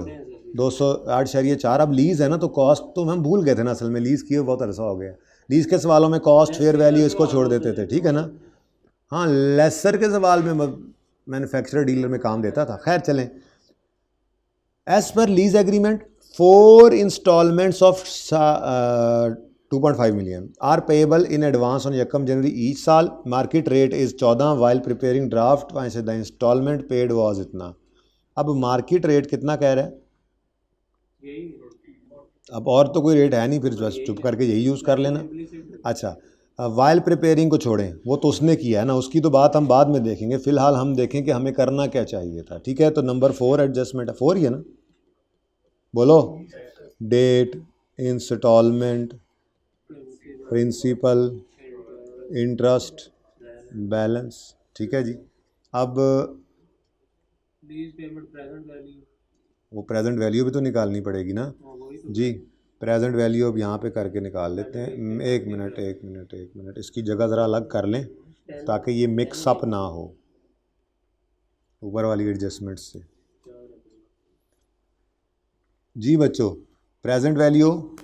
208.4। अब लीज़ है ना, तो कॉस्ट तो हम भूल गए थे ना, असल में लीज़ किए बहुत अरसा हो गया। लीज़ के सवालों में कॉस्ट, फेयर वैल्यू इसको छोड़ देते थे, ठीक है ना। हाँ, लेसर के सवाल में मैन्युफैक्चरर डीलर में काम देता था। खैर चलें। As per lease agreement 4 installments of 2.5 million are payable in advance on यकम जनवरी ईच साल। Market rate is 14 while preparing draft, the installment paid was इतना। अब मार्केट रेट कितना कह रहा है, अब और तो कोई रेट है नहीं, फिर बस चुप करके यही यूज़ कर लेना। अच्छा, वाइल प्रिपेयरिंग को छोड़ें, वो तो उसने किया है ना, उसकी तो बात हम बाद में देखेंगे। फ़िलहाल हम देखें कि हमें करना क्या चाहिए था, ठीक है। तो नंबर 4 एडजस्टमेंट है, 4 ही है ना, बोलो। Date, installment, principal, interest, balance, ठीक है जी। अब लीज पेमेंट प्रेजेंट वैल्यू, वो प्रेजेंट वैल्यू भी तो निकालनी पड़ेगी ना जी। प्रेजेंट वैल्यू अब यहाँ पे करके निकाल लेते हैं। एक मिनट, इसकी जगह ज़रा अलग कर लें ताकि ये मिक्स अप ना हो ऊपर वाली एडजस्टमेंट से। जी बच्चों, present value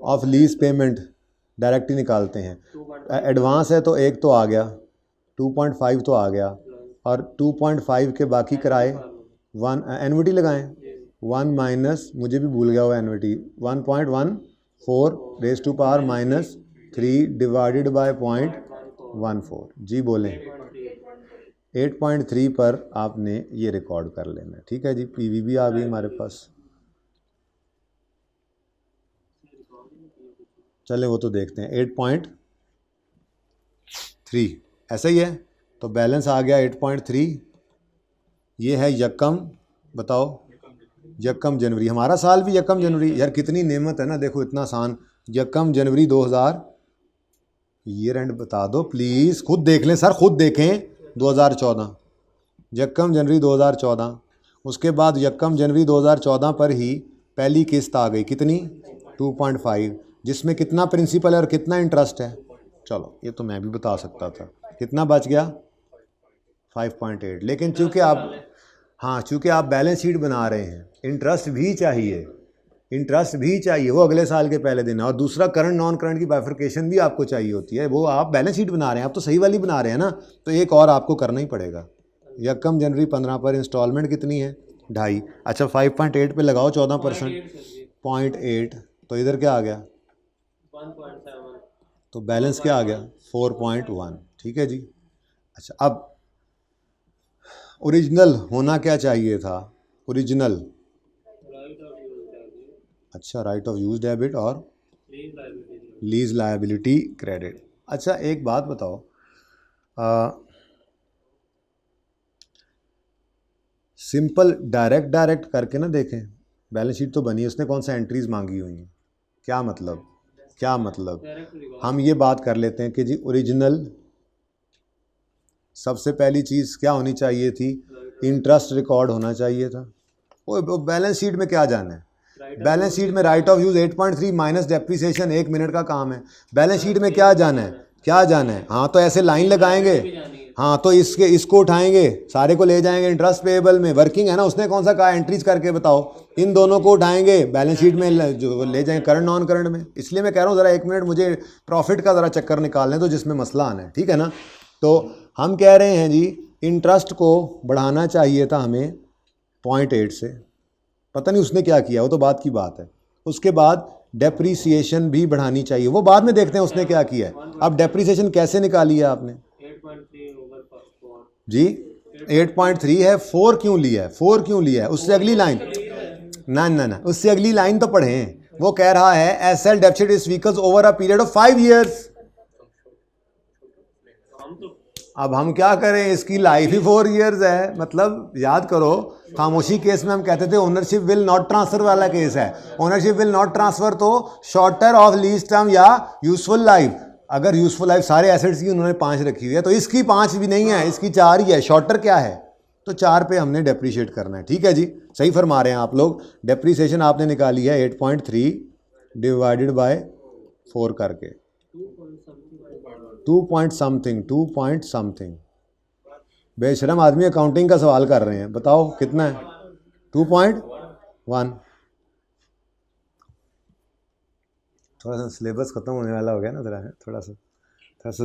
of lease payment direct ही निकालते हैं। एडवांस है तो एक तो आ गया, 2.5 तो आ गया, और 2.5 के बाकी किराए 1 एनविटी लगाएं, 1 माइनस, मुझे भी भूल गया वो annuity, 1.14 raise to power -3 divided by 0.14। जी बोलें। 8.3 पर आपने ये रिकॉर्ड कर लेना है, ठीक है जी। PV भी आ गई हमारे पास। चले वो तो देखते हैं। 8.3 ऐसा ही है, तो बैलेंस आ गया 8.3। ये है यकम, बताओ, यकम जनवरी, हमारा साल भी यकम जनवरी। यार कितनी नेमत है ना, देखो इतना आसान। यकम जनवरी 2000, ईयर एंड बता दो प्लीज़, खुद देख लें सर, खुद देखें। 2014, यकम जनवरी 2014। उसके बाद यकम जनवरी 2014 पर ही पहली किस्त आ गई, कितनी, 2.5, जिसमें कितना प्रिंसिपल है और कितना इंटरेस्ट है। चलो ये तो मैं भी बता सकता था, कितना बच गया 5.8। लेकिन चूँकि आप, हाँ चूँकि आप बैलेंस शीट बना रहे हैं, इंटरेस्ट भी चाहिए, इंटरेस्ट भी चाहिए, वो अगले साल के पहले दिन। और दूसरा करंट नॉन करंट की बाइफर्केशन भी आपको चाहिए होती है, वो आप बैलेंस शीट बना रहे हैं, आप तो सही वाली बना रहे हैं ना, तो एक और आपको करना ही पड़ेगा। यकम जनवरी 15 पर इंस्टॉलमेंट कितनी है, 2.5। अच्छा 5.8 पे लगाओ 14%, 0.8, तो इधर क्या आ गया 1.7, तो बैलेंस क्या आ गया 4.1, ठीक है जी। अच्छा अब ओरिजिनल होना क्या चाहिए था, ओरिजिनल, अच्छा राइट ऑफ यूज डेबिट और लीज लायबिलिटी क्रेडिट। अच्छा एक बात बताओ, सिंपल डायरेक्ट करके ना देखें, बैलेंस शीट तो बनी है, उसने कौन सा एंट्रीज मांगी हुई हैं, क्या मतलब, क्या मतलब। हम ये बात कर लेते हैं कि जी ओरिजिनल, सबसे पहली चीज़ क्या होनी चाहिए थी, इंटरेस्ट रिकॉर्ड होना चाहिए था। वो बैलेंस शीट में क्या जाना है, बैलेंस शीट में right of use 8.3 minus depreciation 1 minute का काम है। बैलेंस शीट में क्या जाना है, क्या जाना है? हाँ तो ऐसे लाइन लगाएंगे, हाँ तो इसको उठाएंगे, सारे को ले जाएंगे इंटरेस्ट पेएबल में। वर्किंग है ना, उसने कौन सा कहा एंट्रीज करके बताओ, इन दोनों को उठाएंगे बैलेंस शीट में जो ले जाएंगे करंट नॉन करंट में। इसलिए मैं कह रहा हूँ ज़रा 1 मिनट मुझे प्रॉफिट का ज़रा चक्कर निकालने तो जिसमें मसला आना है, ठीक है ना। तो हम कह रहे हैं जी इंटरेस्ट को बढ़ाना चाहिए था हमें 0.8 से, पता नहीं उसने क्या किया, वो तो बात की बात है। उसके बाद डेप्रीसिएशन भी बढ़ानी चाहिए, वो बाद में देखते हैं उसने क्या किया है। अब डेप्रीसिएशन कैसे निकाली है आपने 8.3 over 4 जी? 8.3 है, 4 क्यों लिया है, 4 क्यों लिया है? उससे अगली लाइन ना उससे अगली लाइन तो पढ़ें। वो कह रहा है S L deficit is vehicles over a period of 5 years। अब हम क्या करें, इसकी लाइफ ही 4 years है। मतलब याद करो, खामोशी केस में हम कहते थे ओनरशिप विल नॉट ट्रांसफर वाला केस है। ओनरशिप विल नॉट ट्रांसफर तो शॉर्टर ऑफ लीज टर्म या यूजफुल लाइफ। अगर यूजफुल लाइफ सारे एसेट्स की उन्होंने 5 रखी हुई है, तो इसकी 5 भी नहीं है, इसकी 4 ही है। शॉर्टर क्या है, तो 4 पे हमने डेप्रीशिएट करना है, ठीक है जी। सही फरमा रहे हैं आप लोग। डेप्रीसिएशन आपने निकाली है 8.3 डिवाइडेड बाय 4 करके 2 point something। बेशरम आदमी अकाउंटिंग का सवाल कर रहे हैं, बताओ कितना है? 2.1। थोड़ा सा सिलेबस खत्म होने वाला हो गया ना, थोड़ा सा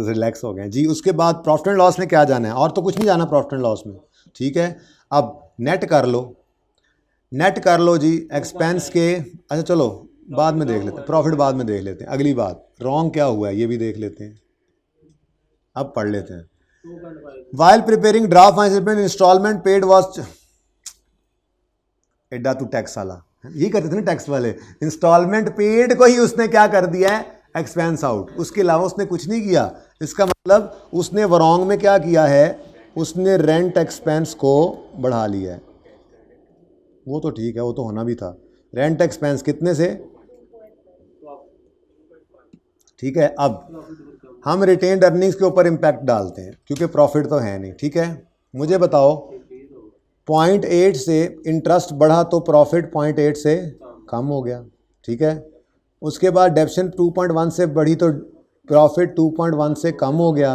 रिलैक्स हो गए जी। उसके बाद प्रॉफिट एंड लॉस में क्या जाना है, और तो कुछ नहीं जाना प्रॉफिट एंड लॉस में, ठीक है। अब नेट कर लो जी एक्सपेंस के। अच्छा चलो बाद में देख लेते हैं, प्रॉफिट बाद में देख लेते हैं। अगली बात रॉन्ग क्या हुआ है ये भी देख लेते हैं, अब पढ़ लेते हैं। While preparing draft finance installment paid was एडा तू टैक्स वाला, यही करते थे ना टैक्स वाले, इंस्टॉलमेंट पेड को ही उसने क्या कर दिया है एक्सपेंस आउट, उसके अलावा उसने कुछ नहीं किया। इसका मतलब उसने वरॉन्ग में क्या किया है, उसने रेंट एक्सपेंस को बढ़ा लिया है। वो तो ठीक है, वो तो होना भी था। रेंट एक्सपेंस कितने से, ठीक है। अब हम रिटेन्ड अर्निंग्स के ऊपर इम्पैक्ट डालते हैं क्योंकि प्रॉफिट तो है नहीं, ठीक है। मुझे बताओ 0.8 से इंटरेस्ट बढ़ा तो प्रॉफिट 0.8 से कम हो गया, ठीक है। उसके बाद डेप्शन 2.1 से बढ़ी तो प्रॉफिट 2.1 से कम हो गया।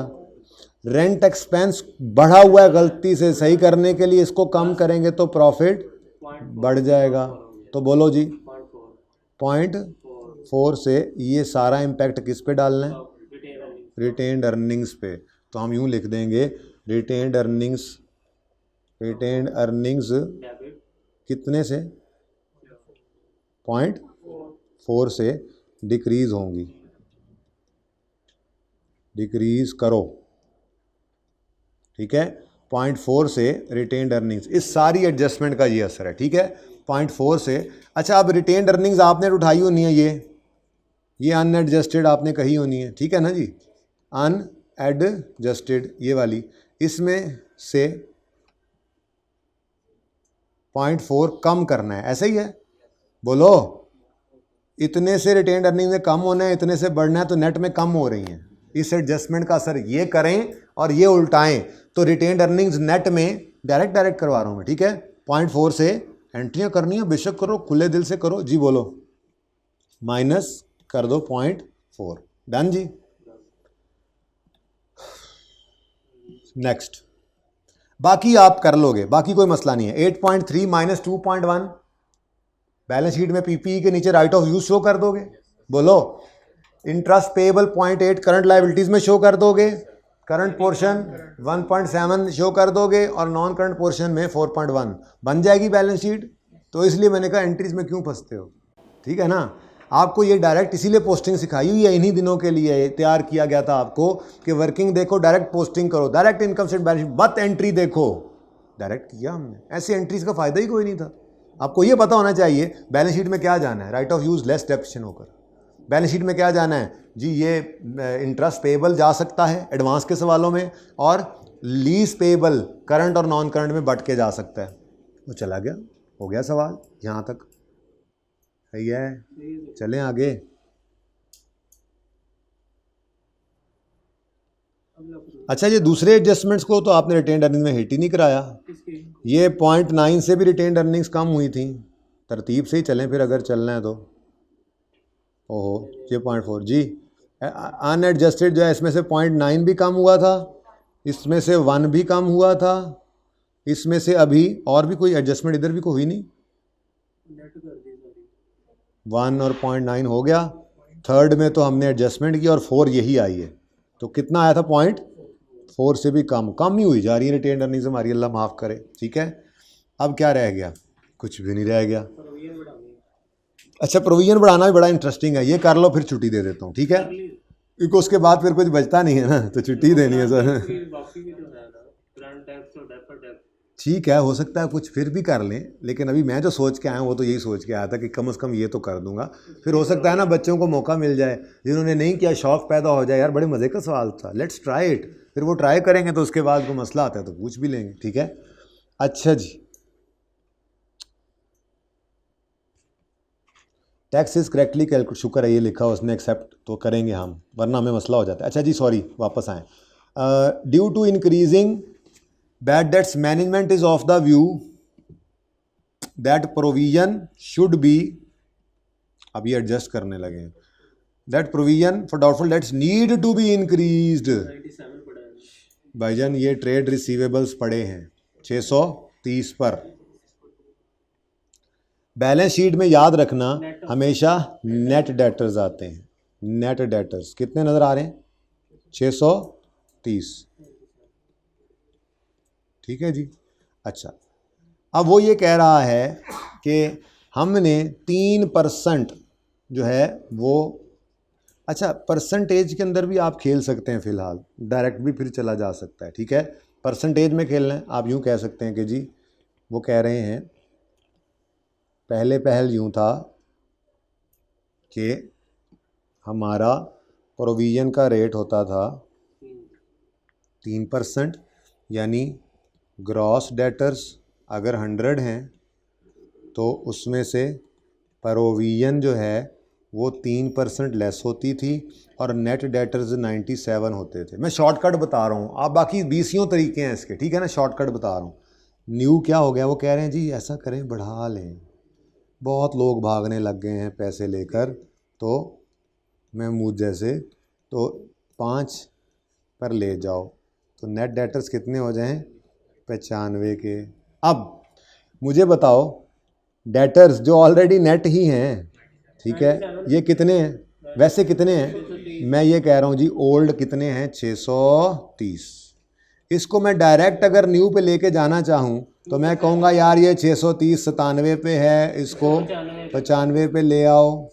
रेंट एक्सपेंस बढ़ा हुआ है गलती से, सही करने के लिए इसको कम करेंगे तो प्रॉफिट बढ़ जाएगा। तो बोलो जी 0.4 से ये सारा इम्पैक्ट किस पे डालना है, रिटेन्ड अर्निंग्स पे। तो हम यूँ लिख देंगे रिटेन्ड अर्निंग्स कितने से 0.4 से डिक्रीज़ होंगी, डिक्रीज़ करो, ठीक है। 0.4 से रिटेन्ड अर्निंग्स, इस सारी एडजस्टमेंट का ये असर है, ठीक है। 0.4 से अच्छा अब रिटेन्ड अर्निंग्स आपने उठाई होनी है, ये अनएडजस्टेड आपने कही होनी है, ठीक है ना जी। अनएडजस्टेड ये वाली, इसमें से 0.4 कम करना है, ऐसा ही है। बोलो इतने से रिटेन्ड अर्निंग में कम होना है, इतने से बढ़ना है, तो नेट में कम हो रही हैं। इस एडजस्टमेंट का असर ये करें और ये उल्टाएं तो रिटेन्ड अर्निंग्स नेट में डायरेक्ट करवा रहा हूँ मैं, ठीक है। 0.4 से एंट्रियाँ करनी है, बेशक करो, खुले दिल से करो जी। बोलो माइनस कर दो 0.4, डन जी। नेक्स्ट बाकी आप कर लोगे, बाकी कोई मसला नहीं है। 8.3 माइनस 2.1 बैलेंस शीट में पीपीई के नीचे राइट ऑफ यूज शो कर दोगे। बोलो इंटरेस्ट पेएबल 0.8 करंट लायबिलिटीज में शो कर दोगे, करंट पोर्शन 1.7 शो कर दोगे और नॉन करंट पोर्शन में 4.1 बन जाएगी बैलेंस शीट। तो इसलिए मैंने कहा एंट्रीज में क्यों फंसते हो, ठीक है ना। आपको ये डायरेक्ट इसीलिए पोस्टिंग सिखाई हुई है, इन्हीं दिनों के लिए तैयार किया गया था आपको कि वर्किंग देखो, डायरेक्ट पोस्टिंग करो, direct income statement balance sheet, but entry देखो। डायरेक्ट किया हमने, ऐसी एंट्रीज का फायदा ही कोई नहीं था। आपको ये पता होना चाहिए बैलेंस शीट में क्या जाना है, right of use less depreciation होकर। बैलेंस शीट में क्या जाना है जी, ये इंटरेस्ट पेएबल जा सकता है एडवांस के सवालों में, और लीज पेएबल करंट और नॉन करंट में बट के जा सकता है। वो चला गया, हो गया सवाल यहाँ तक, सही है। चलें आगे। अच्छा ये दूसरे एडजस्टमेंट्स को तो आपने रिटेन्ड अर्निंग में हिट ही नहीं कराया। ये 0.9 से भी रिटेन्ड अर्निंग्स कम हुई थी, तरतीब से ही चलें फिर अगर चलना है तो। ओहो ये 0.4 जी, अनएडजस्टेड जो है इसमें से 0.9 भी कम हुआ था, इसमें से 1 भी कम हुआ था, इसमें से अभी और भी कोई एडजस्टमेंट इधर भी कोई हुई नहीं, नेट कर दी सारी। 1 और 0.9 हो गया। थर्ड में तो हमने एडजस्टमेंट की और 4 यही आई है, तो कितना आया था 0.4 से भी कम ही हुई जा रही है रिटेन अर्निंग्स हमारी, अल्लाह माफ़ करे। ठीक है, अब क्या रह गया? कुछ भी नहीं रह गया। प्रोविजन बढ़ानी अच्छा प्रोविजन बढ़ाना भी बड़ा इंटरेस्टिंग है, ये कर लो फिर छुट्टी दे देता हूँ। ठीक है, क्योंकि उसके बाद फिर कुछ बचता नहीं है ना, तो छुट्टी देनी है सर। बाकी भी तो है ना, करंट टैक्स और डेफर्ड टैक्स। ठीक है, हो सकता है कुछ फिर भी कर लें, लेकिन अभी मैं जो सोच के आया हूँ वो तो यही सोच के आया था कि कम से कम ये तो कर दूंगा, फिर हो सकता है ना बच्चों को मौका मिल जाए, जिन्होंने नहीं किया शौक़ पैदा हो जाए। यार बड़े मज़े का सवाल था, लेट्स ट्राई इट, फिर वो ट्राई करेंगे तो उसके बाद कोई मसला आता है तो पूछ भी लेंगे। ठीक है, अच्छा जी, टैक्स इज करेक्टली कैलकुलेट, शुक्र है ये लिखा उसने, एक्सेप्ट तो करेंगे हम, वरना हमें मसला हो जाता है। अच्छा जी सॉरी, वापस आएँ। Due to increasing bad debts management is of the view that provision should be, अब ये एडजस्ट करने लगे हैं, that provision for doubtful debts need to be increased. 97 पड़ा है भाईजान ये ट्रेड रिसीवेबल्स पड़े हैं 630 पर। बैलेंस शीट में याद रखना हमेशा नेट डेटर्स आते हैं, नेट डेटर्स कितने नज़र आ रहे हैं? 630। ठीक है जी, अच्छा अब वो ये कह रहा है कि हमने 3% जो है वो, अच्छा परसेंटेज के अंदर भी आप खेल सकते हैं, फ़िलहाल डायरेक्ट भी फिर चला जा सकता है। ठीक है, परसेंटेज में खेलना है, आप यूँ कह सकते हैं कि जी वो कह रहे हैं पहल यूँ था कि हमारा प्रोविज़न का रेट होता था 3%, यानी ग्रॉस डेटर्स अगर 100 हैं तो उसमें से प्रोविज़न जो है वो 3% लेस होती थी और नेट डेटर्स 97 होते थे। मैं शॉर्टकट बता रहा हूँ, आप बाकी 20 तरीके हैं इसके, ठीक है ना, शॉर्टकट बता रहा हूँ। न्यू क्या हो गया, वो कह रहे हैं जी ऐसा करें बढ़ा लें, बहुत लोग भागने लग गए हैं पैसे लेकर, तो महमूद जैसे, तो 5 पर ले जाओ, तो नेट डेटर्स कितने हो जाएं? 95 के। अब मुझे बताओ डेटर्स जो ऑलरेडी नेट ही हैं, ठीक है, ये कितने हैं वैसे, कितने हैं? मैं ये कह रहा हूँ जी ओल्ड कितने हैं? 630। इसको मैं डायरेक्ट अगर न्यू पे लेके जाना चाहूँ तो मैं कहूँगा यार ये 630 97 पे है, इसको 95 पे ले आओ,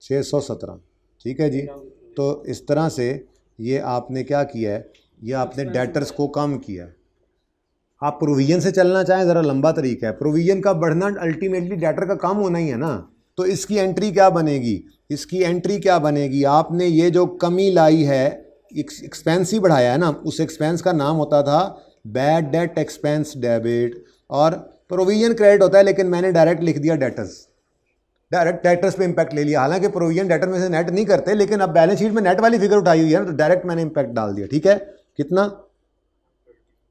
617। ठीक है जी, तो इस तरह से ये आपने क्या किया है, ये आपने डेटर्स को कम किया। आप प्रोविज़न से चलना चाहें ज़रा लंबा तरीका है, प्रोविज़न का बढ़ना अल्टीमेटली डेटर का कम होना ही है ना, तो इसकी एंट्री क्या बनेगी? इसकी एंट्री क्या बनेगी? आपने ये जो कमी लाई है, एक्सपेंस ही बढ़ाया है ना, उस एक्सपेंस का नाम होता था बैड डेट एक्सपेंस डेबिट, और प्रोविज़न क्रेडिट होता है, लेकिन मैंने डायरेक्ट लिख दिया डेटर्स, डायरेक्ट डेटर्स पे इम्पैक्ट ले लिया। हालांकि प्रोविज़न डेटर में से नेट नहीं करते, लेकिन अब बैलेंस शीट में नेट वाली फिगर उठाई हुई है ना, तो डायरेक्ट मैंने इम्पैक्ट डाल दिया। ठीक है, कितना?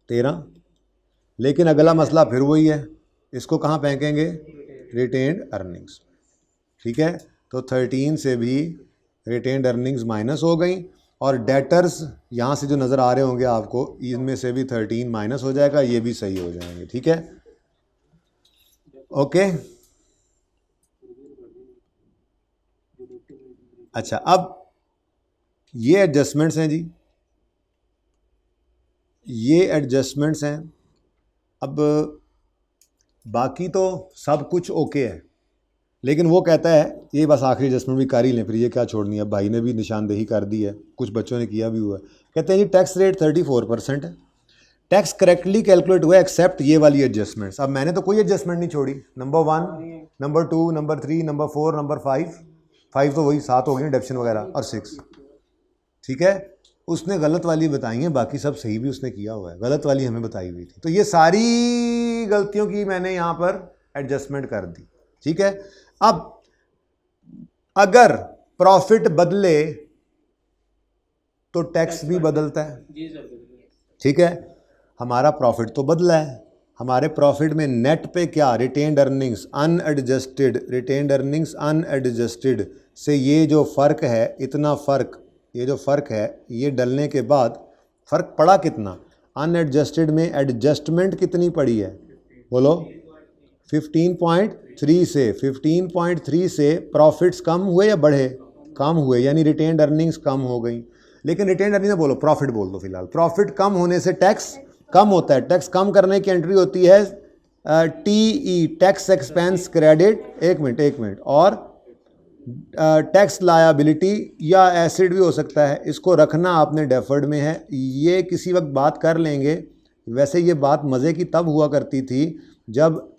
13। लेकिन अगला मसला फिर वही है, इसको कहाँ फेंकेंगे? Retained earnings. ठीक है, तो 13 से भी रिटेन्ड अर्निंग्स माइनस हो गई, और डेटर्स यहाँ से जो नज़र आ रहे होंगे आपको, इनमें से भी 13 माइनस हो जाएगा, ये भी सही हो जाएंगे। ठीक है, ओके। अच्छा, अब ये एडजस्टमेंट्स हैं जी, ये एडजस्टमेंट्स हैं। अब बाकी तो सब कुछ ओके है, लेकिन वो कहता है ये बस आखिरी एडजस्टमेंट भी कर ही लें, फिर ये क्या छोड़नी है। अब भाई ने भी निशानदेही कर दी है, कुछ बच्चों ने किया भी हुआ है। कहते हैं जी टैक्स रेट 34% है, टैक्स करेक्टली कैलकुलेट हुआ एक्सेप्ट ये वाली एडजस्टमेंट्स। अब मैंने तो कोई एडजस्टमेंट नहीं छोड़ी, number 1, number 2, number 3, number 4, number 5 तो वही 7 हो गई डिडक्शन वगैरह, और 6। ठीक है, उसने गलत वाली बताई है, बाकी सब सही भी उसने किया हुआ है, गलत वाली हमें बताई हुई थी। तो ये सारी गलतियों की मैंने यहाँ पर एडजस्टमेंट कर दी। ठीक है, अब अगर प्रॉफिट बदले तो टैक्स भी बदलता है। ठीक है, हमारा प्रॉफिट तो बदला है, हमारे प्रॉफिट में नेट पे क्या, retained earnings unadjusted, retained earnings unadjusted से ये जो फ़र्क है, इतना फ़र्क, ये जो फ़र्क है ये डलने के बाद फ़र्क पड़ा कितना, अनएडजस्टेड में एडजस्टमेंट कितनी पड़ी है, बोलो 15.3 से, 15.3 से प्रॉफिट्स कम हुए या बढ़े, कम हुए, यानी रिटेन्ड अर्निंग्स कम हो गई। लेकिन रिटेन्ड अर्निंग बोलो, प्रॉफिट बोल दो फिलहाल, प्रॉफिट कम होने से टैक्स कम होता है, टैक्स कम करने की एंट्री होती है टीई, टैक्स एक्सपेंस क्रेडिट, एक मिनट, और टैक्स लायबिलिटी या एसिड भी हो सकता है, इसको रखना आपने डेफर्ड में है, ये किसी वक्त बात कर लेंगे। वैसे ये बात मज़े की तब हुआ करती थी जब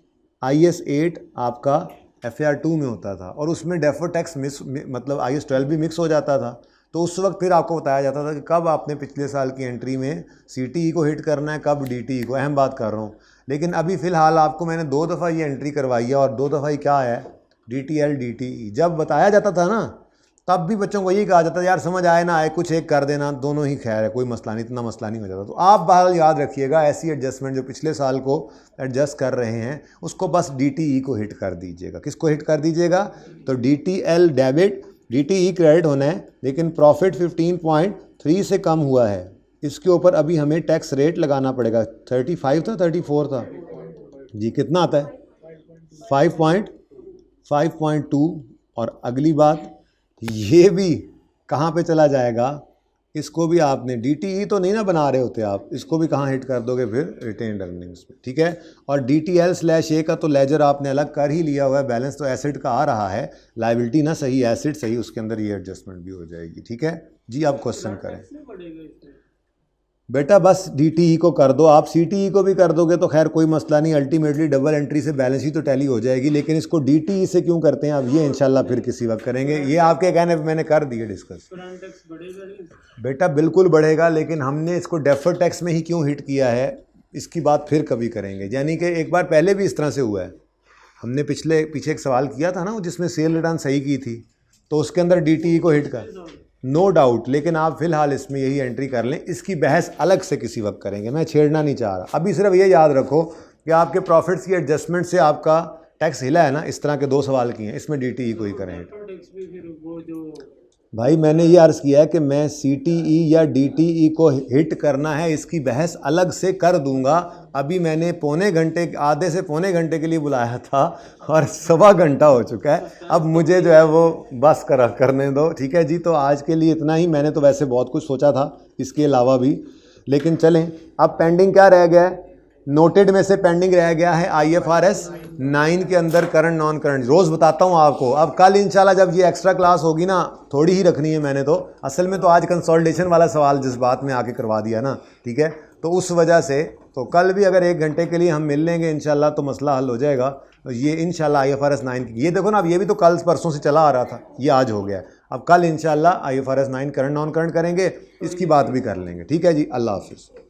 IS 8 आपका FAR 2 में होता था और उसमें डेफर्ड टैक्स मतलब IS 12 भी मिक्स हो जाता था, तो उस वक्त फिर आपको बताया जाता था कि कब आपने पिछले साल की एंट्री में CTE को हिट करना है, कब DTE को, अहम बात कर रहा हूँ। लेकिन अभी फ़िलहाल आपको मैंने 2 दफ़ा ये एंट्री करवाई है और 2 दफ़ा ही क्या है, DTL DTE। जब बताया जाता था ना तब भी बच्चों को यही कहा जाता था यार समझ आए ना आए कुछ एक कर देना, दोनों ही खैर है, कोई मसला नहीं, इतना मसला नहीं हो जाता। तो आप बहरहाल याद रखिएगा, ऐसी एडजस्टमेंट जो पिछले साल को एडजस्ट कर रहे हैं उसको बस DTE को हिट कर दीजिएगा। किसको हिट कर दीजिएगा, तो DTL डेबिट, DTE क्रेडिट होना है, लेकिन प्रॉफिट 15.3 से कम हुआ है, इसके ऊपर अभी हमें टैक्स रेट लगाना पड़ेगा। 35 था, 34 था जी, कितना आता है 5.2। और अगली बात ये भी कहाँ पे चला जाएगा, इसको भी आपने DTE तो नहीं ना बना रहे होते आप, इसको भी कहाँ हिट कर दोगे फिर, रिटेन्ड अर्निंग्स में, ठीक है। और DTL/A का तो लेजर आपने अलग कर ही लिया हुआ है, बैलेंस तो एसेट का आ रहा है, लायबिलिटी ना सही, एसेट सही, उसके अंदर ये एडजस्टमेंट भी हो जाएगी, ठीक है जी। आप क्वेश्चन करें बेटा, बस DTE को कर दो आप, CTE को भी कर दोगे तो खैर कोई मसला नहीं, अल्टीमेटली डबल एंट्री से बैलेंस ही तो टैली हो जाएगी। लेकिन इसको DTE से क्यों करते हैं अब, ये इंशाल्लाह फिर किसी वक्त करेंगे, ये आपके कहने पे मैंने कर दिए डिस्कस। बेटा बिल्कुल बढ़ेगा, लेकिन हमने इसको डेफर्ड टैक्स में ही क्यों हिट किया है इसकी बात फिर कभी करेंगे। यानी कि एक बार पहले भी इस तरह से हुआ है, हमने पीछे एक सवाल किया था ना जिसमें सेल रिटर्न सही की थी, तो उसके अंदर DTE को हिट कर, नो डाउट। लेकिन आप फिलहाल इसमें यही एंट्री कर लें, इसकी बहस अलग से किसी वक्त करेंगे, मैं छेड़ना नहीं चाह रहा। अभी सिर्फ ये याद रखो कि आपके प्रॉफिट्स की एडजस्टमेंट से आपका टैक्स हिला है ना, इस तरह के 2 सवाल किए हैं, इसमें DTE को ही करें। भाई मैंने ये अर्ज़ किया है कि मैं CTE या DTE को हिट करना है, इसकी बहस अलग से कर दूंगा। अभी मैंने आधे से पौने घंटे के लिए बुलाया था और 1.25 घंटा हो चुका है, अब मुझे जो है वो बस करने दो, ठीक है जी। तो आज के लिए इतना ही, मैंने तो वैसे बहुत कुछ सोचा था इसके अलावा भी, लेकिन चलें। अब पेंडिंग क्या रह गया है, नोटेड में से पेंडिंग रह गया है IFRS 9 के अंदर करंट नॉन करंट। रोज़ बताता हूँ आपको, अब कल इंशाल्लाह जब ये एक्स्ट्रा क्लास होगी ना, थोड़ी ही रखनी है मैंने, तो असल में तो आज कंसोलिडेशन वाला सवाल जिस बात में आके करवा दिया ना, ठीक है, तो उस वजह से तो कल भी अगर 1 घंटे के लिए हम मिल लेंगे इंशाल्लाह तो मसला हल हो जाएगा। तो ये इंशाल्लाह IFRS 9 ये देखो ना, अब ये भी तो कल परसों से चला आ रहा था, ये आज हो गया है। अब कल इंशाल्लाह IFRS 9 करंट नॉन करंट करेंगे, इसकी बात भी कर लेंगे, ठीक है जी। अल्लाह हाफिज़।